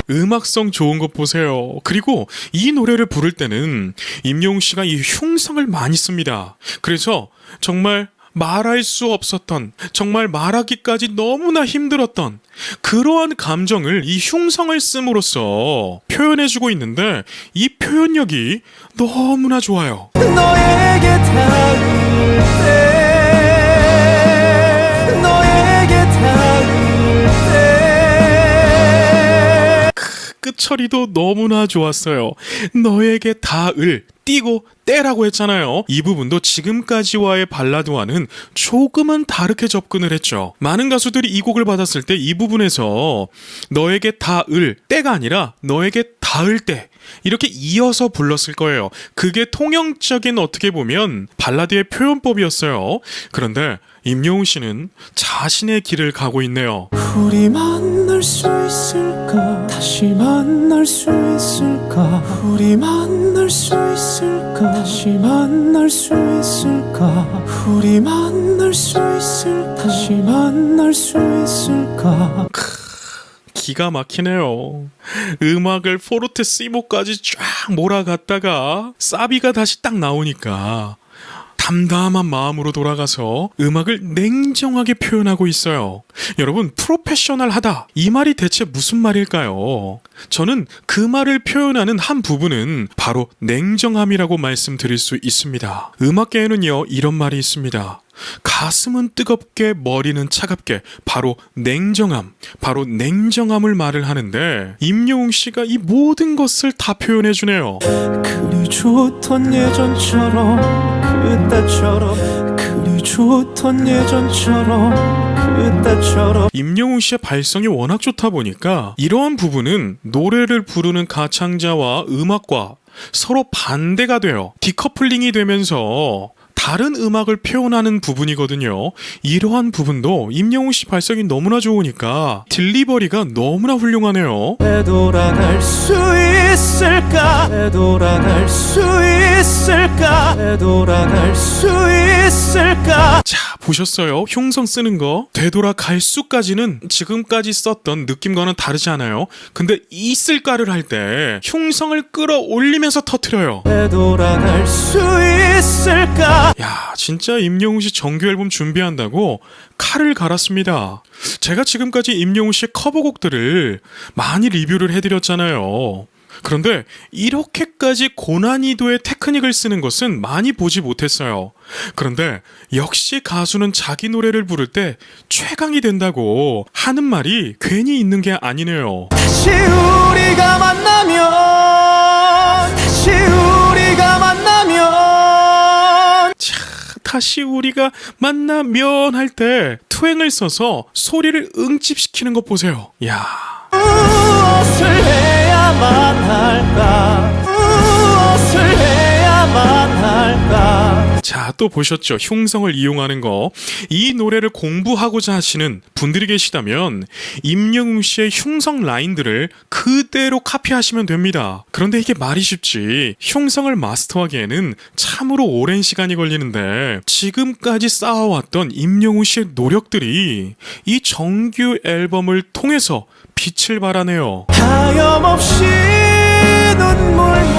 S1: 음악성 좋은 것 보세요. 그리고 이 노래를 부를 때는 임영웅 씨가 이 흉성을 많이 씁니다. 그래서 정말 말할 수 없었던, 정말 말하기까지 너무나 힘들었던 그러한 감정을 이 흉성을 씀으로써 표현해주고 있는데 이 표현력이 너무나 좋아요.
S2: 너에게 닿을 때 너에게 닿을 때.
S1: 끝처리도 너무나 좋았어요. 너에게 닿을 띄고 때라고 했잖아요. 이 부분도 지금까지와의 발라드와는 조금은 다르게 접근을 했죠. 많은 가수들이 이 곡을 받았을 때 이 부분에서 너에게 닿을 때가 아니라 너에게 닿을 때 이렇게 이어서 불렀을 거예요. 그게 통영적인 어떻게 보면 발라드의 표현법이었어요. 그런데 임영웅 씨는 자신의 길을 가고 있네요.
S2: 우리 만날 수 있을까? 다시 만날 수 있을까? 우리 만날 수 있을까? 다시 만날 수 있을까? 우리 만날 수 있을까? 다시 만날 수 있을까?
S1: 기가 막히네요. 음악을 포르테 C모까지 쫙 몰아갔다가 사비가 다시 딱 나오니까 담담한 마음으로 돌아가서 음악을 냉정하게 표현하고 있어요. 여러분, 프로페셔널하다, 이 말이 대체 무슨 말일까요? 저는 그 말을 표현하는 한 부분은 바로 냉정함이라고 말씀드릴 수 있습니다. 음악계에는요, 이런 말이 있습니다. 가슴은 뜨겁게 머리는 차갑게, 바로 냉정함을 말을 하는데 임영웅 씨가 이 모든 것을 다 표현해주네요.
S2: 그리 좋던 예전처럼 그때처럼 그리 좋던 예전처럼 그때처럼
S1: 임영웅 씨의 발성이 워낙 좋다 보니까 이러한 부분은 노래를 부르는 가창자와 음악과 서로 반대가 돼요. 디커플링이 되면서 다른 음악을 표현하는 부분이거든요. 이러한 부분도 임영웅 씨 발성이 너무나 좋으니까 딜리버리가 너무나 훌륭하네요.
S2: 되돌아갈 수 있을까 되돌아갈 수 있을까 되돌아갈 수 있을까.
S1: 자, 보셨어요? 흉성 쓰는 거. 되돌아갈 수까지는 지금까지 썼던 느낌과는 다르지 않아요? 근데 있을까를 할 때 흉성을 끌어올리면서 터트려요.
S2: 되돌아갈 수 있을까.
S1: 야, 진짜 임영웅 씨 정규 앨범 준비한다고 칼을 갈았습니다. 제가 지금까지 임영웅 씨의 커버곡들을 많이 리뷰를 해드렸잖아요. 그런데 이렇게까지 고난이도의 테크닉을 쓰는 것은 많이 보지 못했어요. 그런데 역시 가수는 자기 노래를 부를 때 최강이 된다고 하는 말이 괜히 있는 게 아니네요.
S2: 다시 우리가 만나면 다시 우리가 만나면
S1: 다시 우리가 만나면 할 때 투행을 써서 소리를 응집시키는 것 보세요. 야,
S2: 무엇을 해야만 할까 무엇을 해야만 할까.
S1: 자, 또 보셨죠? 흉성을 이용하는 거. 이 노래를 공부하고자 하시는 분들이 계시다면 임영웅 씨의 흉성 라인들을 그대로 카피하시면 됩니다. 그런데 이게 말이 쉽지 흉성을 마스터하기에는 참으로 오랜 시간이 걸리는데 지금까지 쌓아왔던 임영웅 씨의 노력들이 이 정규 앨범을 통해서 빛을 발하네요.
S2: 하염없이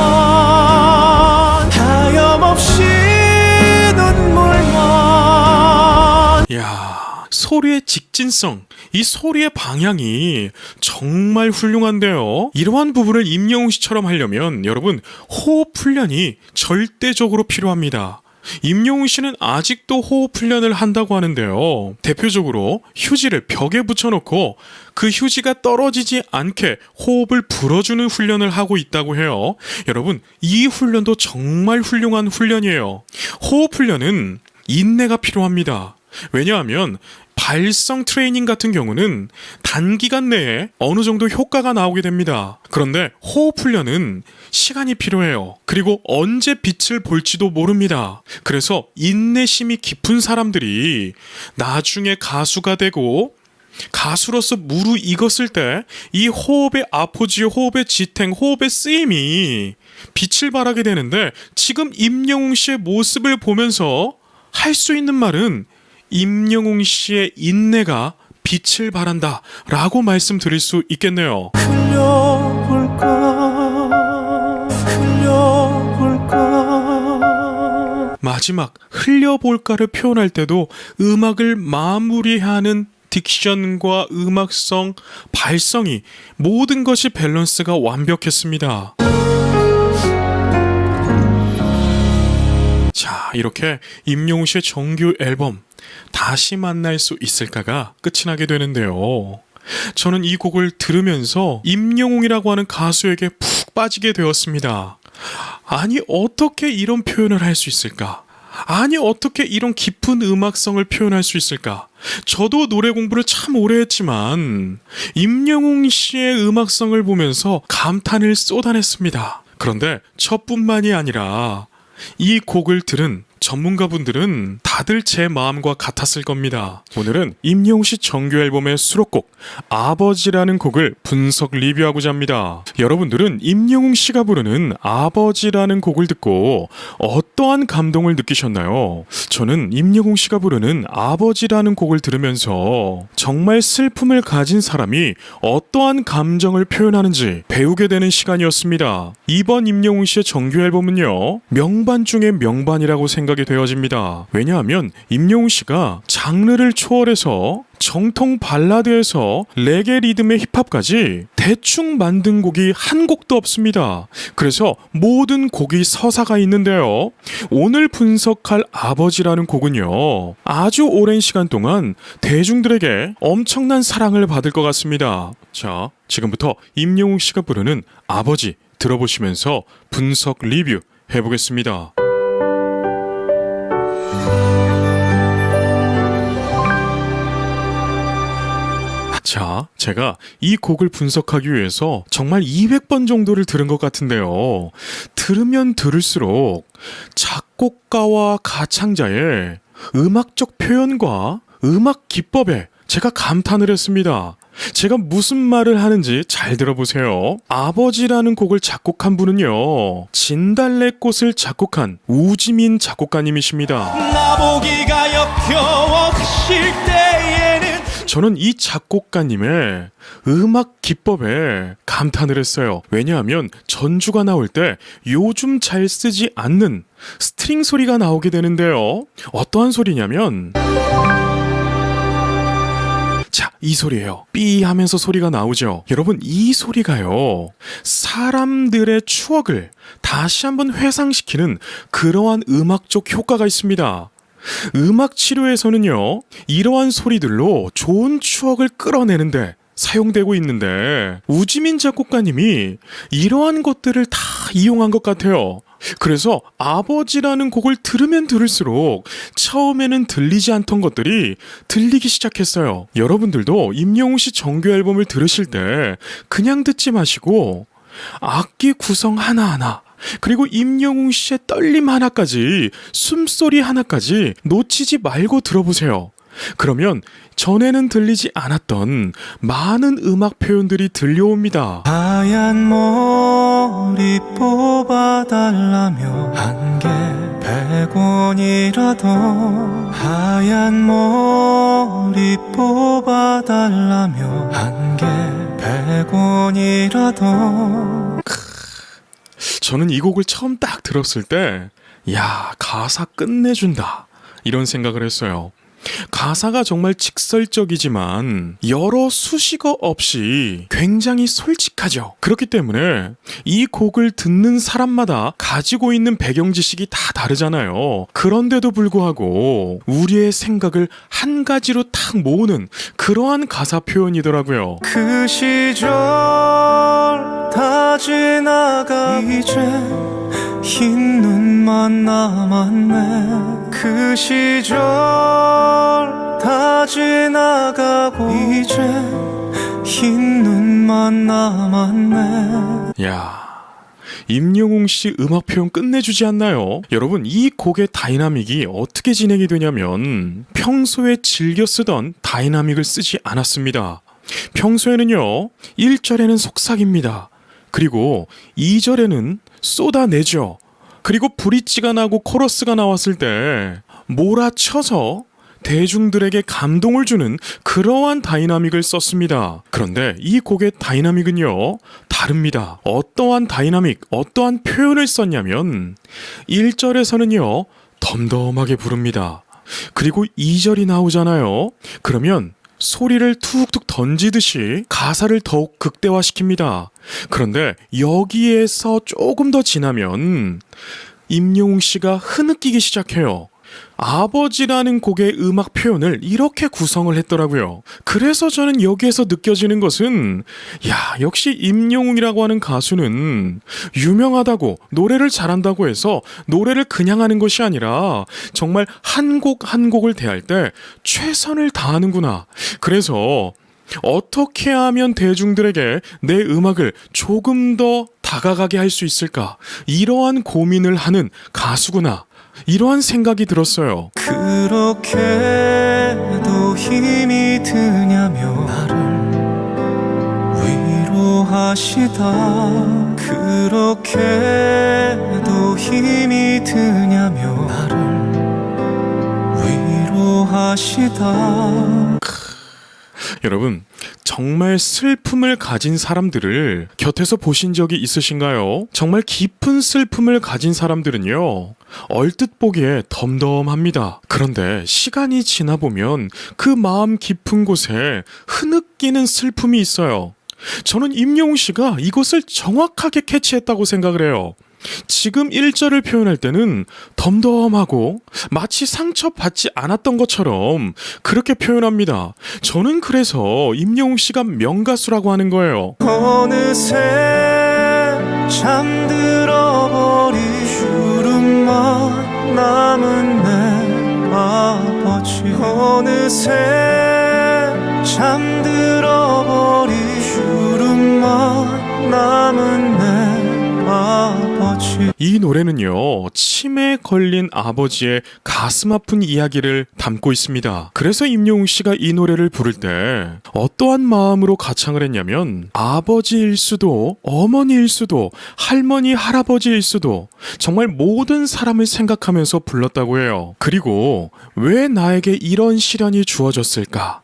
S2: 눈물만 하염없이 눈물만.
S1: 이야, 소리의 직진성, 이 소리의 방향이 정말 훌륭한데요. 이러한 부분을 임영웅 씨처럼 하려면 여러분 호흡 훈련이 절대적으로 필요합니다. 임영웅 씨는 아직도 호흡 훈련을 한다고 하는데요. 대표적으로 휴지를 벽에 붙여놓고 그 휴지가 떨어지지 않게 호흡을 불어주는 훈련을 하고 있다고 해요. 여러분, 이 훈련도 정말 훌륭한 훈련이에요. 호흡 훈련은 인내가 필요합니다. 왜냐하면 발성 트레이닝 같은 경우는 단기간 내에 어느 정도 효과가 나오게 됩니다. 그런데 호흡 훈련은 시간이 필요해요. 그리고 언제 빛을 볼지도 모릅니다. 그래서 인내심이 깊은 사람들이 나중에 가수가 되고 가수로서 무르익었을 때 이 호흡의 아포지오, 호흡의 지탱, 호흡의 쓰임이 빛을 발하게 되는데 지금 임영웅 씨의 모습을 보면서 할 수 있는 말은 임영웅 씨의 인내가 빛을 발한다 라고 말씀드릴 수 있겠네요.
S2: 흘려볼까
S1: 마지막 흘려볼까를 표현할 때도 음악을 마무리하는 딕션과 음악성, 발성이 모든 것이 밸런스가 완벽했습니다. 자, 이렇게 임영웅 씨의 정규 앨범 다시 만날 수 있을까가 끝이 나게 되는데요. 저는 이 곡을 들으면서 임영웅이라고 하는 가수에게 푹 빠지게 되었습니다. 아니, 어떻게 이런 표현을 할 수 있을까? 아니, 어떻게 이런 깊은 음악성을 표현할 수 있을까? 저도 노래 공부를 참 오래 했지만 임영웅 씨의 음악성을 보면서 감탄을 쏟아냈습니다. 그런데 저뿐만이 아니라 이 곡을 들은 전문가분들은 다들 제 마음과 같았을 겁니다. 오늘은 임영웅 씨 정규 앨범의 수록곡 아버지라는 곡을 분석 리뷰하고자 합니다. 여러분들은 임영웅 씨가 부르는 아버지라는 곡을 듣고 어떠한 감동을 느끼셨나요? 저는 임영웅 씨가 부르는 아버지라는 곡을 들으면서 정말 슬픔을 가진 사람이 어떠한 감정을 표현하는지 배우게 되는 시간이었습니다. 이번 임영웅 씨의 정규 앨범은요, 명반 중의 명반이라고 생각이 되어집니다. 왜냐하면 임영웅 씨가 장르를 초월해서 정통 발라드에서 레게 리듬의 힙합까지 대충 만든 곡이 한 곡도 없습니다. 그래서 모든 곡이 서사가 있는데요. 오늘 분석할 아버지라는 곡은요, 아주 오랜 시간 동안 대중들에게 엄청난 사랑을 받을 것 같습니다. 자, 지금부터 임영웅 씨가 부르는 아버지 들어보시면서 분석 리뷰 해보겠습니다. 자, 제가 이 곡을 분석하기 위해서 정말 200번 정도를 들은 것 같은데요. 들으면 들을수록 작곡가와 가창자의 음악적 표현과 음악 기법에 제가 감탄을 했습니다. 제가 무슨 말을 하는지 잘 들어보세요. 아버지라는 곡을 작곡한 분은요, 진달래꽃을 작곡한 우지민 작곡가님이십니다.
S2: 나보기가 역겨워 하실 때에는
S1: 저는 이 작곡가님의 음악 기법에 감탄을 했어요. 왜냐하면 전주가 나올 때 요즘 잘 쓰지 않는 스트링 소리가 나오게 되는데요. 어떠한 소리냐면, 자, 이 소리예요. 삐 하면서 소리가 나오죠. 여러분, 이 소리가요, 사람들의 추억을 다시 한번 회상시키는 그러한 음악적 효과가 있습니다. 음악 치료에서는요, 이러한 소리들로 좋은 추억을 끌어내는데 사용되고 있는데, 우지민 작곡가님이 이러한 것들을 다 이용한 것 같아요. 그래서 아버지라는 곡을 들으면 들을수록 처음에는 들리지 않던 것들이 들리기 시작했어요. 여러분들도 임영웅 씨 정규 앨범을 들으실 때 그냥 듣지 마시고 악기 구성 하나하나, 그리고 임영웅 씨의 떨림 하나까지, 숨소리 하나까지 놓치지 말고 들어보세요. 그러면 전에는 들리지 않았던 많은 음악 표현들이 들려옵니다.
S2: 하얀 머리 뽑아달라며 한 개 100원이라도 하얀 머리 뽑아달라며 한 개 100원이라도.
S1: 저는 이 곡을 처음 딱 들었을 때, 야, 가사 끝내준다, 이런 생각을 했어요. 가사가 정말 직설적이지만 여러 수식어 없이 굉장히 솔직하죠. 그렇기 때문에 이 곡을 듣는 사람마다 가지고 있는 배경 지식이 다 다르잖아요. 그런데도 불구하고 우리의 생각을 한 가지로 탁 모으는 그러한 가사 표현이더라고요.
S2: 그 시절 다 지나가 이제 흰 눈만 남았네. 그 시절 다 지나가고 이제 흰 눈만 남았네.
S1: 야, 임영웅 씨 음악 표현 끝내주지 않나요? 여러분, 이 곡의 다이나믹이 어떻게 진행이 되냐면, 평소에 즐겨 쓰던 다이나믹을 쓰지 않았습니다. 평소에는요, 1절에는 속삭입니다. 그리고 2절에는 쏟아내죠. 그리고 브릿지가 나고 코러스가 나왔을 때 몰아쳐서 대중들에게 감동을 주는 그러한 다이나믹을 썼습니다. 그런데 이 곡의 다이나믹은요, 다릅니다. 어떠한 다이나믹, 어떠한 표현을 썼냐면, 1절에서는요, 덤덤하게 부릅니다. 그리고 2절이 나오잖아요. 그러면 소리를 툭툭 던지듯이 가사를 더욱 극대화시킵니다. 그런데 여기에서 조금 더 지나면 임영웅 씨가 흐느끼기 시작해요. 아버지라는 곡의 음악 표현을 이렇게 구성을 했더라고요. 그래서 저는 여기에서 느껴지는 것은, 야, 역시 임영웅이라고 하는 가수는 유명하다고, 노래를 잘한다고 해서 노래를 그냥 하는 것이 아니라 정말 한 곡 한 곡을 대할 때 최선을 다하는구나. 그래서 어떻게 하면 대중들에게 내 음악을 조금 더 다가가게 할 수 있을까, 이러한 고민을 하는 가수구나, 이러한 생각이 들었어요.
S2: 그렇게도 힘이 드냐며 나를 위로하시다. 그렇게도 힘이 드냐며 나를 위로하시다.
S1: 여러분, 정말 슬픔을 가진 사람들을 곁에서 보신 적이 있으신가요? 정말 깊은 슬픔을 가진 사람들은요, 얼뜻 보기에 덤덤합니다. 그런데 시간이 지나보면 그 마음 깊은 곳에 흐느끼는 슬픔이 있어요. 저는 임영웅 씨가 이것을 정확하게 캐치했다고 생각을 해요. 지금 1절을 표현할 때는 덤덤하고 마치 상처받지 않았던 것처럼 그렇게 표현합니다. 저는 그래서 임영웅 씨가 명가수라고 하는 거예요.
S2: 어느새 잠들어버린 주름만 남은 내 아버지. 어느새 잠들어 그만 남은 내 아버지.
S1: 이 노래는요, 치매에 걸린 아버지의 가슴 아픈 이야기를 담고 있습니다. 그래서 임영웅 씨가 이 노래를 부를 때 어떠한 마음으로 가창을 했냐면, 아버지일 수도, 어머니일 수도, 할머니, 할아버지일 수도, 정말 모든 사람을 생각하면서 불렀다고 해요. 그리고 왜 나에게 이런 시련이 주어졌을까?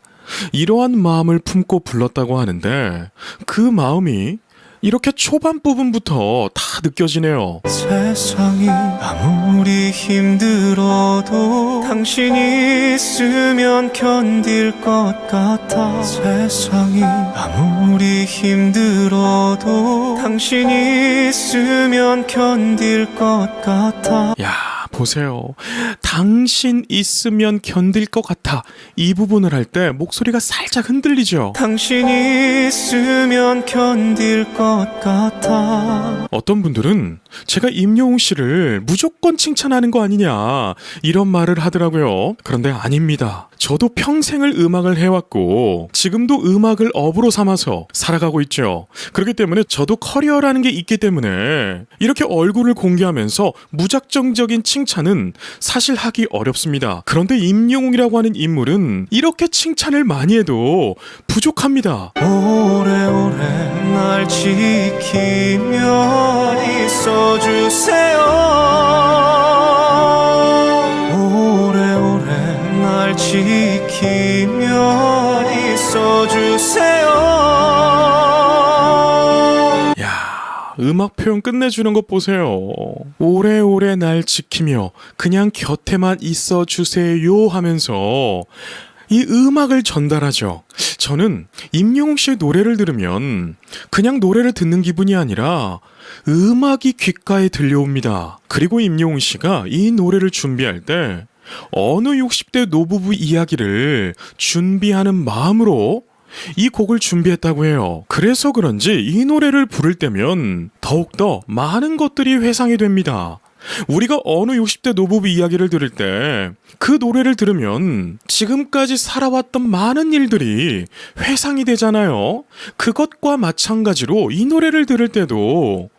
S1: 이러한 마음을 품고 불렀다고 하는데, 그 마음이 이렇게 초반 부분부터 다 느껴지네요.
S2: 세상이 아무리 힘들어도 당신이 있으면 견딜 것 같아. 세상이 아무리 힘들어도 당신이 있으면 견딜 것 같아.
S1: 야, 보세요. 당신 있으면 견딜 것 같아. 이 부분을 할 때 목소리가 살짝 흔들리죠.
S2: 당신이 있으면 견딜 것 같아.
S1: 어떤 분들은 제가 임영웅 씨를 무조건 칭찬하는 거 아니냐, 이런 말을 하더라고요. 그런데 아닙니다. 저도 평생을 음악을 해왔고 지금도 음악을 업으로 삼아서 살아가고 있죠. 그렇기 때문에 저도 커리어라는 게 있기 때문에 이렇게 얼굴을 공개하면서 무작정적인 칭찬은 사실 하기 어렵습니다. 그런데 임영웅이라고 하는 인물은 이렇게 칭찬을 많이 해도 부족합니다.
S2: 오래오래 날 지키며 있어주세요. 오래오래 날 지키며 있어주세요.
S1: 야, 음악 표현 끝내주는 것 보세요. 오래오래 날 지키며 그냥 곁에만 있어 주세요 하면서 이 음악을 전달하죠. 저는 임영웅 씨의 노래를 들으면 그냥 노래를 듣는 기분이 아니라 음악이 귓가에 들려옵니다. 그리고 임영웅 씨가 이 노래를 준비할 때 어느 60대 노부부 이야기를 준비하는 마음으로 이 곡을 준비했다고 해요. 그래서 그런지 이 노래를 부를 때면 더욱더 많은 것들이 회상이 됩니다. 우리가 어느 60대 노부부 이야기를 들을 때 그 노래를 들으면 지금까지 살아왔던 많은 일들이 회상이 되잖아요. 그것과 마찬가지로 이 노래를 들을 때도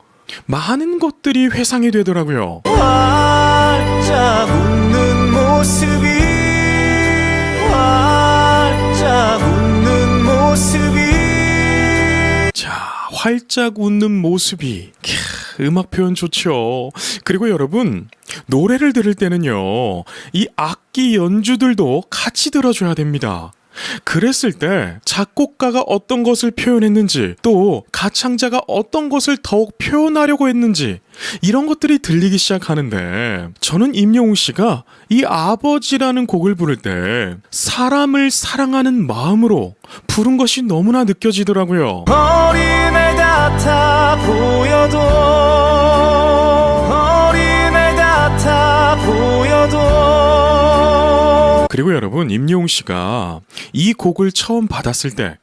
S1: 많은 것들이 회상이 되더라고요.
S2: 활짝 웃는 모습이 활짝 웃는 모습이.
S1: 자, 활짝 웃는 모습이. 음악 표현 좋죠. 그리고 여러분, 노래를 들을 때는요, 이 악기 연주들도 같이 들어줘야 됩니다. 그랬을 때 작곡가가 어떤 것을 표현했는지, 또 가창자가 어떤 것을 더욱 표현하려고 했는지, 이런 것들이 들리기 시작하는데, 저는 임영웅 씨가 이 아버지라는 곡을 부를 때 사람을 사랑하는 마음으로 부른 것이 너무나 느껴지더라고요.
S2: 어린애 같아 보여도 어린애 같아 보여도.
S1: 그리고 여러분, 임영웅 씨가 이 곡을 처음 받았을 때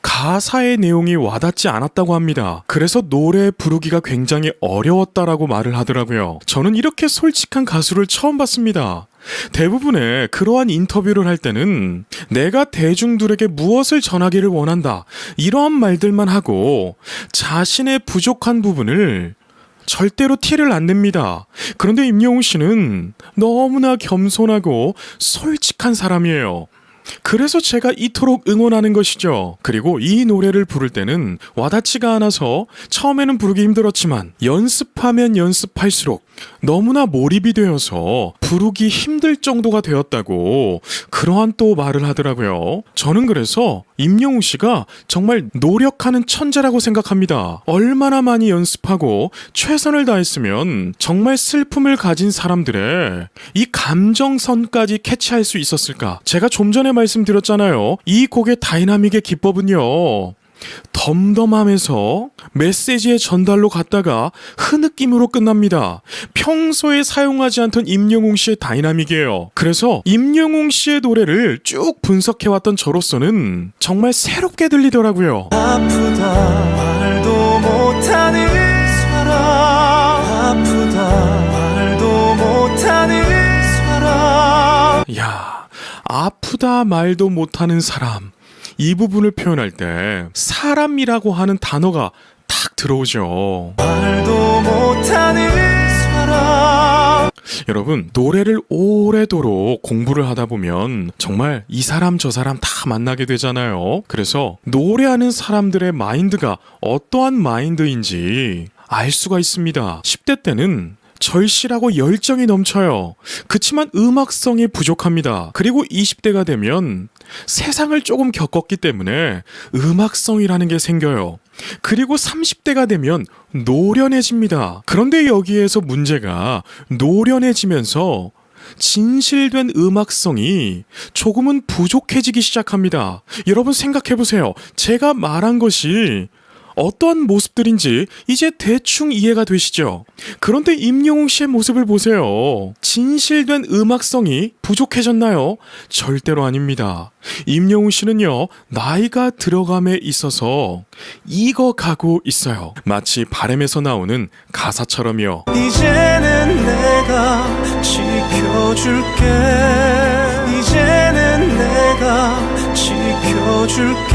S1: 가사의 내용이 와닿지 않았다고 합니다. 그래서 노래 부르기가 굉장히 어려웠다라고 말을 하더라고요. 저는 이렇게 솔직한 가수를 처음 봤습니다. 대부분의 그러한 인터뷰를 할 때는 내가 대중들에게 무엇을 전하기를 원한다, 이러한 말들만 하고 자신의 부족한 부분을 절대로 티를 안 냅니다. 그런데 임영웅 씨는 너무나 겸손하고 솔직한 사람이에요. 그래서 제가 이토록 응원하는 것이죠. 그리고 이 노래를 부를 때는 와닿지가 않아서 처음에는 부르기 힘들었지만 연습하면 연습할수록 너무나 몰입이 되어서 부르기 힘들 정도가 되었다고 그러한 또 말을 하더라고요. 저는 그래서 임영웅 씨가 정말 노력하는 천재라고 생각합니다. 얼마나 많이 연습하고 최선을 다했으면 정말 슬픔을 가진 사람들의 이 감정선까지 캐치할 수 있었을까? 제가 좀 전에 말씀드렸잖아요. 이 곡의 다이나믹의 기법은요, 덤덤함에서 메시지의 전달로 갔다가 흐느낌으로 끝납니다. 평소에 사용하지 않던 임영웅 씨의 다이나믹이에요. 그래서 임영웅 씨의 노래를 쭉 분석해왔던 저로서는 정말 새롭게 들리더라고요.
S2: 아프다 말도 못하는 사람, 아프다 말도 못하는 사람.
S1: 야, 아프다 말도 못하는 사람. 이 부분을 표현할 때 사람이라고 하는 단어가 딱 들어오죠.
S2: 말도 못하는 사람.
S1: 여러분, 노래를 오래도록 공부를 하다 보면 정말 이 사람 저 사람 다 만나게 되잖아요. 그래서 노래하는 사람들의 마인드가 어떠한 마인드인지 알 수가 있습니다. 10대 때는 절실하고 열정이 넘쳐요. 그치만 음악성이 부족합니다. 그리고 20대가 되면 세상을 조금 겪었기 때문에 음악성이라는 게 생겨요. 그리고 30대가 되면 노련해집니다. 그런데 여기에서 문제가 노련해지면서 진실된 음악성이 조금은 부족해지기 시작합니다. 여러분 생각해보세요. 제가 말한 것이 어떠한 모습들인지 이제 대충 이해가 되시죠? 그런데 임영웅 씨의 모습을 보세요. 진실된 음악성이 부족해졌나요? 절대로 아닙니다. 임영웅 씨는요, 나이가 들어감에 있어서 익어가고 있어요. 마치 바람에서 나오는 가사처럼요.
S2: 이제는 내가 지켜줄게. 이제는 내가 지켜줄게.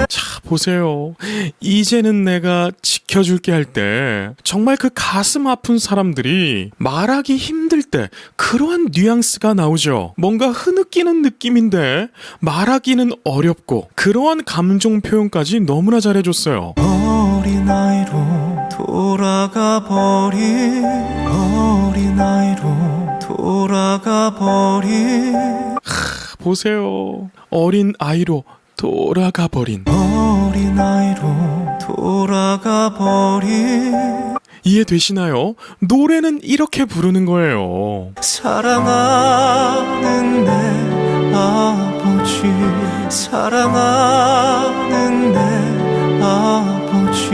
S1: 자, 보세요. 이제는 내가 지켜줄게 할 때 정말 그 가슴 아픈 사람들이 말하기 힘들 때 그러한 뉘앙스가 나오죠. 뭔가 흐느끼는 느낌인데 말하기는 어렵고 그러한 감정 표현까지 너무나 잘해줬어요.
S2: 어린아이로 돌아가 버린 어린아이로 돌아가 버린
S1: 보세요. 어린 아이로 돌아가 버린
S2: 어린아이로 돌아가 버린
S1: 이해되시나요? 노래는 이렇게 부르는 거예요.
S2: 사랑하는 내 아버지 사랑하는 내 아버지.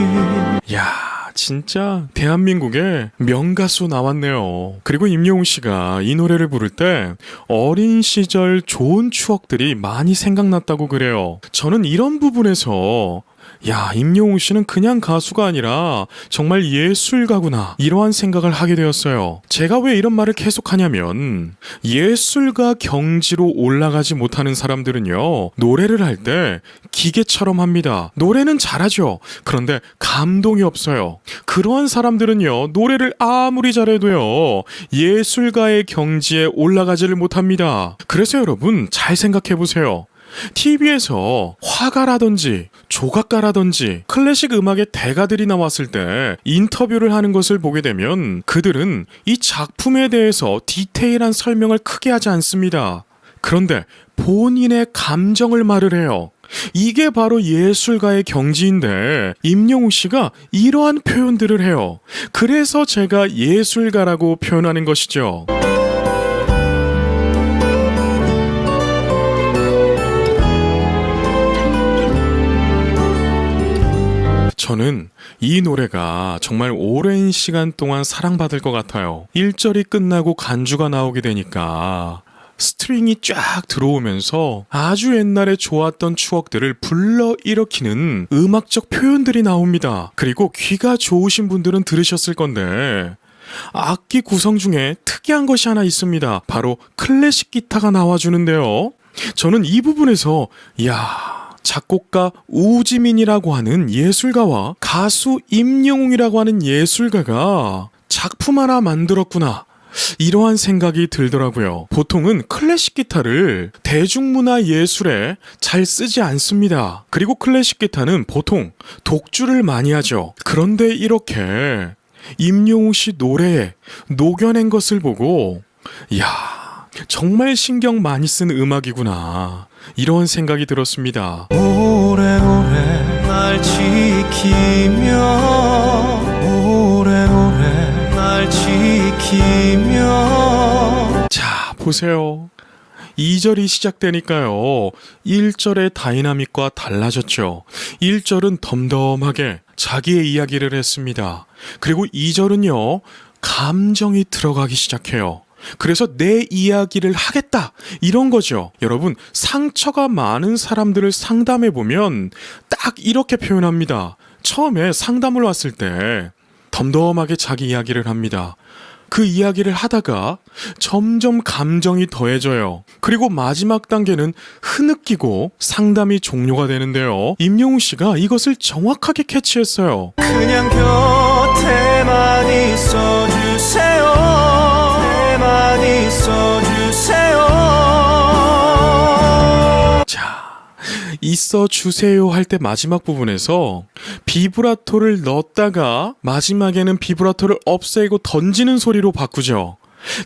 S1: 야, 진짜 대한민국에 명가수 나왔네요. 그리고 임영웅 씨가 이 노래를 부를 때 어린 시절 좋은 추억들이 많이 생각났다고 그래요. 저는 이런 부분에서 야, 임영웅 씨는 그냥 가수가 아니라 정말 예술가구나 이러한 생각을 하게 되었어요. 제가 왜 이런 말을 계속하냐면 예술가 경지로 올라가지 못하는 사람들은요, 노래를 할 때 기계처럼 합니다. 노래는 잘하죠. 그런데 감동이 없어요. 그러한 사람들은요, 노래를 아무리 잘해도요, 예술가의 경지에 올라가지를 못합니다. 그래서 여러분 잘 생각해 보세요. TV에서 화가라든지 조각가라든지 클래식 음악의 대가들이 나왔을 때 인터뷰를 하는 것을 보게 되면 그들은 이 작품에 대해서 디테일한 설명을 크게 하지 않습니다. 그런데 본인의 감정을 말을 해요. 이게 바로 예술가의 경지인데 임영웅 씨가 이러한 표현들을 해요. 그래서 제가 예술가라고 표현하는 것이죠. 저는 이 노래가 정말 오랜 시간 동안 사랑받을 것 같아요. 1절이 끝나고 간주가 나오게 되니까 스트링이 쫙 들어오면서 아주 옛날에 좋았던 추억들을 불러일으키는 음악적 표현들이 나옵니다. 그리고 귀가 좋으신 분들은 들으셨을 건데 악기 구성 중에 특이한 것이 하나 있습니다. 바로 클래식 기타가 나와주는데요. 저는 이 부분에서 작곡가 우지민이라고 하는 예술가와 가수 임영웅이라고 하는 예술가가 작품 하나 만들었구나, 이러한 생각이 들더라고요. 보통은 클래식 기타를 대중문화 예술에 잘 쓰지 않습니다. 그리고 클래식 기타는 보통 독주를 많이 하죠. 그런데 이렇게 임영웅 씨 노래에 녹여낸 것을 보고 정말 신경 많이 쓴 음악이구나, 이런 생각이 들었습니다.
S2: 오래오래 날 지키며 오래오래 날 지키며.
S1: 자, 보세요. 2절이 시작되니까요, 1절의 다이나믹과 달라졌죠. 1절은 덤덤하게 자기의 이야기를 했습니다. 그리고 2절은요, 감정이 들어가기 시작해요. 그래서 내 이야기를 하겠다, 이런 거죠. 여러분, 상처가 많은 사람들을 상담해 보면 딱 이렇게 표현합니다. 처음에 상담을 왔을 때 덤덤하게 자기 이야기를 합니다. 그 이야기를 하다가 점점 감정이 더해져요. 그리고 마지막 단계는 흐느끼고 상담이 종료가 되는데요. 임영웅 씨가 이것을 정확하게 캐치했어요.
S2: 그냥 곁에만 있어주세요. 곁에만 있어주세요.
S1: 자, 있어 주세요 할 때 마지막 부분에서 비브라토를 넣었다가 마지막에는 비브라토를 없애고 던지는 소리로 바꾸죠.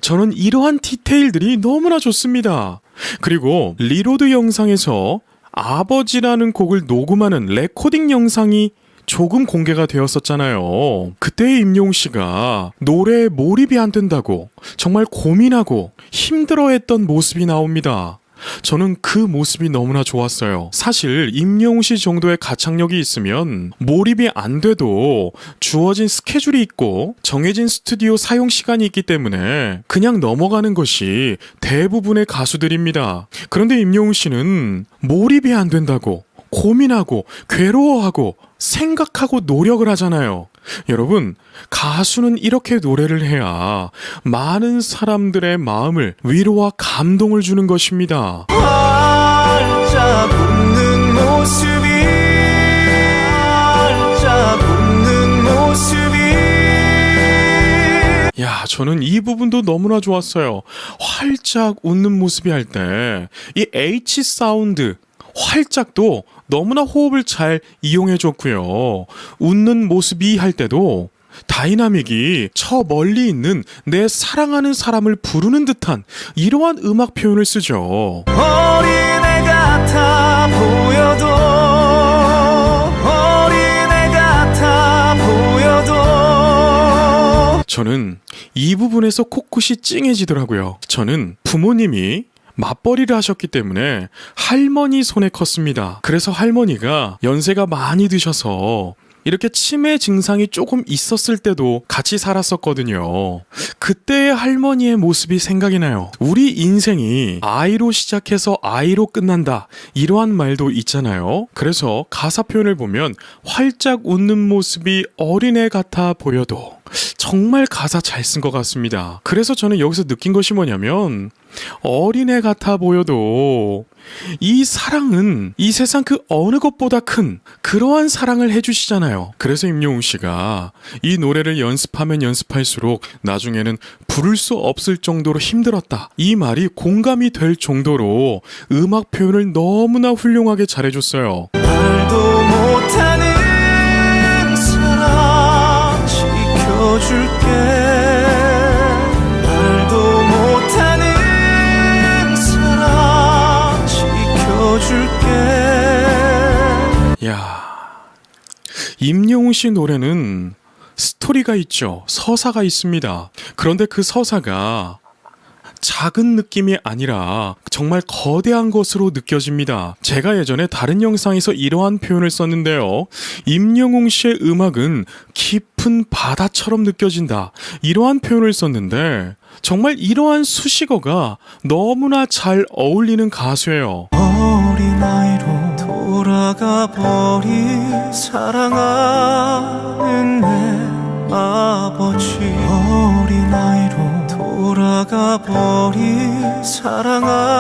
S1: 저는 이러한 디테일들이 너무나 좋습니다. 그리고 리로드 영상에서 아버지라는 곡을 녹음하는 레코딩 영상이 조금 공개가 되었었잖아요. 그때 임영웅 씨가 노래에 몰입이 안 된다고 정말 고민하고 힘들어했던 모습이 나옵니다. 저는 그 모습이 너무나 좋았어요. 사실 임영웅 씨 정도의 가창력이 있으면 몰입이 안 돼도 주어진 스케줄이 있고 정해진 스튜디오 사용 시간이 있기 때문에 그냥 넘어가는 것이 대부분의 가수들입니다. 그런데 임영웅 씨는 몰입이 안 된다고 고민하고 괴로워하고 생각하고 노력을 하잖아요. 여러분, 가수는 이렇게 노래를 해야 많은 사람들의 마음을 위로와 감동을 주는 것입니다.
S2: 활짝 웃는 모습이 활짝 웃는 모습이
S1: 야, 저는 이 부분도 너무나 좋았어요. 활짝 웃는 모습이 할 때 이 H 사운드 활짝도 너무나 호흡을 잘 이용해줬고요. 웃는 모습이 할 때도 다이나믹이 저 멀리 있는 내 사랑하는 사람을 부르는 듯한 이러한 음악 표현을 쓰죠.
S2: 어린애 같아 보여도 어린애 같아 보여도
S1: 저는 이 부분에서 코끝이 찡해지더라고요. 저는 부모님이 맞벌이를 하셨기 때문에 할머니 손에 컸습니다. 그래서 할머니가 연세가 많이 드셔서 이렇게 치매 증상이 조금 있었을 때도 같이 살았었거든요. 그때의 할머니의 모습이 생각이 나요. 우리 인생이 아이로 시작해서 아이로 끝난다. 이러한 말도 있잖아요. 그래서 가사 표현을 보면 활짝 웃는 모습이 어린애 같아 보여도 정말 가사 잘 쓴 것 같습니다. 그래서 저는 여기서 느낀 것이 뭐냐면 어린애 같아 보여도 이 사랑은 이 세상 그 어느 것보다 큰 그러한 사랑을 해주시잖아요. 그래서 임영웅 씨가 이 노래를 연습하면 연습할수록 나중에는 부를 수 없을 정도로 힘들었다. 이 말이 공감이 될 정도로 음악 표현을 너무나 훌륭하게 잘해줬어요.
S2: 말도 못하는 사랑 지켜줄게 말도 못하는 사랑 지켜줄게
S1: 야, 임영웅 씨 노래는 스토리가 있죠. 서사가 있습니다. 그런데 그 서사가 작은 느낌이 아니라 정말 거대한 것으로 느껴집니다. 제가 예전에 다른 영상에서 이러한 표현을 썼는데요. 임영웅 씨의 음악은 깊은 바다처럼 느껴진다. 이러한 표현을 썼는데 정말 이러한 수식어가 너무나 잘 어울리는 가수예요.
S2: 어린아이로 돌아가 버린 사랑하는 내 아버지 어린아이로 돌아가 버린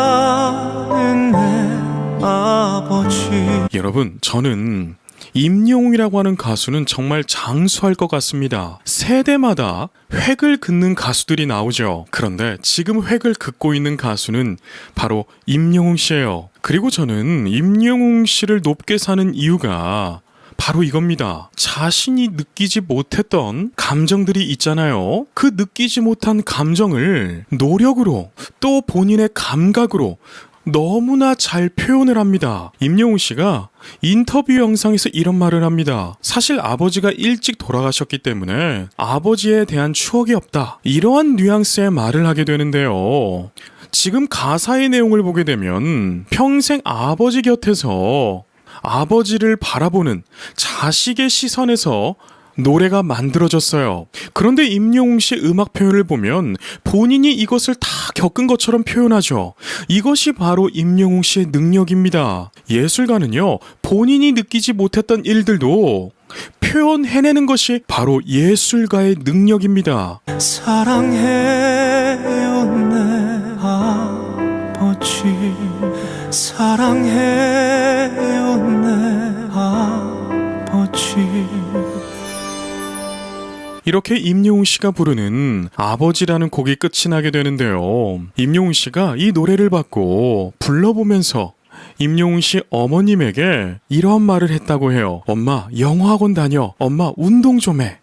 S2: 사랑하는 내 아버지
S1: 여러분, 저는 임영웅이라고 하는 가수는 정말 장수할 것 같습니다. 세대마다 획을 긋는 가수들이 나오죠. 그런데 지금 획을 긋고 있는 가수는 바로 임영웅 씨예요. 그리고 저는 임영웅 씨를 높게 사는 이유가 바로 이겁니다. 자신이 느끼지 못했던 감정들이 있잖아요. 그 느끼지 못한 감정을 노력으로 또 본인의 감각으로 너무나 잘 표현을 합니다. 임영웅 씨가 인터뷰 영상에서 이런 말을 합니다. 사실 아버지가 일찍 돌아가셨기 때문에 아버지에 대한 추억이 없다. 이러한 뉘앙스의 말을 하게 되는데요. 지금 가사의 내용을 보게 되면 평생 아버지 곁에서 아버지를 바라보는 자식의 시선에서 노래가 만들어졌어요. 그런데 임영웅 씨의 음악 표현을 보면 본인이 이것을 다 겪은 것처럼 표현하죠. 이것이 바로 임영웅 씨의 능력입니다. 예술가는요, 본인이 느끼지 못했던 일들도 표현해내는 것이 바로 예술가의 능력입니다.
S2: 사랑해요 내 아버지 사랑해요 내 아버지.
S1: 이렇게 임영웅 씨가 부르는 아버지라는 곡이 끝이 나게 되는데요. 임영웅 씨가 이 노래를 받고 불러보면서 임영웅 씨 어머님에게 이러한 말을 했다고 해요. 엄마, 영어학원 다녀. 엄마, 운동 좀 해.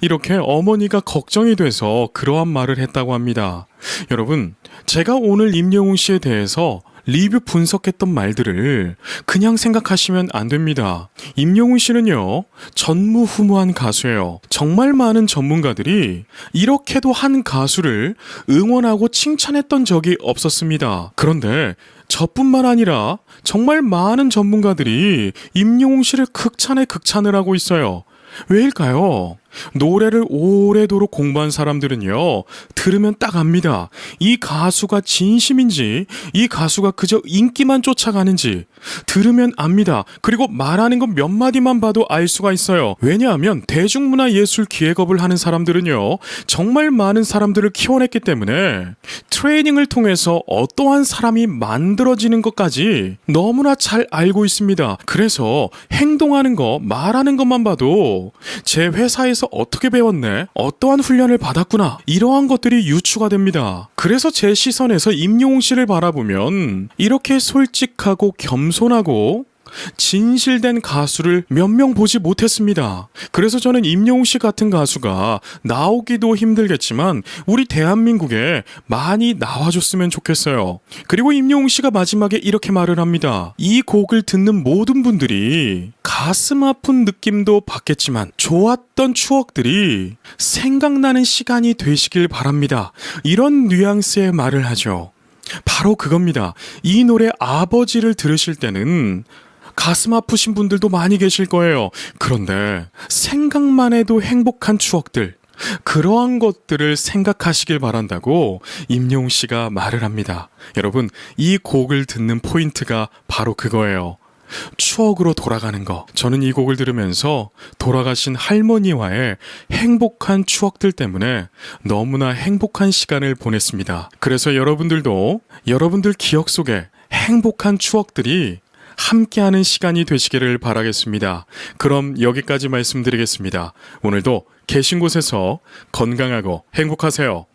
S1: 이렇게 어머니가 걱정이 돼서 그러한 말을 했다고 합니다. 여러분, 제가 오늘 임영웅 씨에 대해서 리뷰 분석했던 말들을 그냥 생각하시면 안 됩니다. 임영웅 씨는요, 전무후무한 가수예요. 정말 많은 전문가들이 이렇게도 한 가수를 응원하고 칭찬했던 적이 없었습니다. 그런데 저뿐만 아니라 정말 많은 전문가들이 임영웅 씨를 극찬에 극찬을 하고 있어요. 왜일까요? 노래를 오래도록 공부한 사람들은요, 들으면 딱 압니다. 이 가수가 진심인지, 이 가수가 그저 인기만 쫓아가는지 들으면 압니다. 그리고 말하는 것 몇 마디만 봐도 알 수가 있어요. 왜냐하면 대중문화예술기획업을 하는 사람들은요, 정말 많은 사람들을 키워냈기 때문에 트레이닝을 통해서 어떠한 사람이 만들어지는 것까지 너무나 잘 알고 있습니다. 그래서 행동하는 거, 말하는 것만 봐도 제 회사에서 어떻게 배웠네? 어떠한 훈련을 받았구나. 이러한 것들이 유추가 됩니다. 그래서 제 시선에서 임영웅 씨를 바라보면 이렇게 솔직하고 겸손하고 진실된 가수를 몇 명 보지 못했습니다. 그래서 저는 임영웅 씨 같은 가수가 나오기도 힘들겠지만 우리 대한민국에 많이 나와줬으면 좋겠어요. 그리고 임영웅 씨가 마지막에 이렇게 말을 합니다. 이 곡을 듣는 모든 분들이 가슴 아픈 느낌도 받겠지만 좋았던 추억들이 생각나는 시간이 되시길 바랍니다. 이런 뉘앙스의 말을 하죠. 바로 그겁니다. 이 노래 아버지를 들으실 때는 가슴 아프신 분들도 많이 계실 거예요. 그런데 생각만 해도 행복한 추억들, 그러한 것들을 생각하시길 바란다고 임영웅 씨가 말을 합니다. 여러분, 이 곡을 듣는 포인트가 바로 그거예요. 추억으로 돌아가는 거. 저는 이 곡을 들으면서 돌아가신 할머니와의 행복한 추억들 때문에 너무나 행복한 시간을 보냈습니다. 그래서 여러분들도 여러분들 기억 속에 행복한 추억들이 함께하는 시간이 되시기를 바라겠습니다. 그럼 여기까지 말씀드리겠습니다. 오늘도 계신 곳에서 건강하고 행복하세요.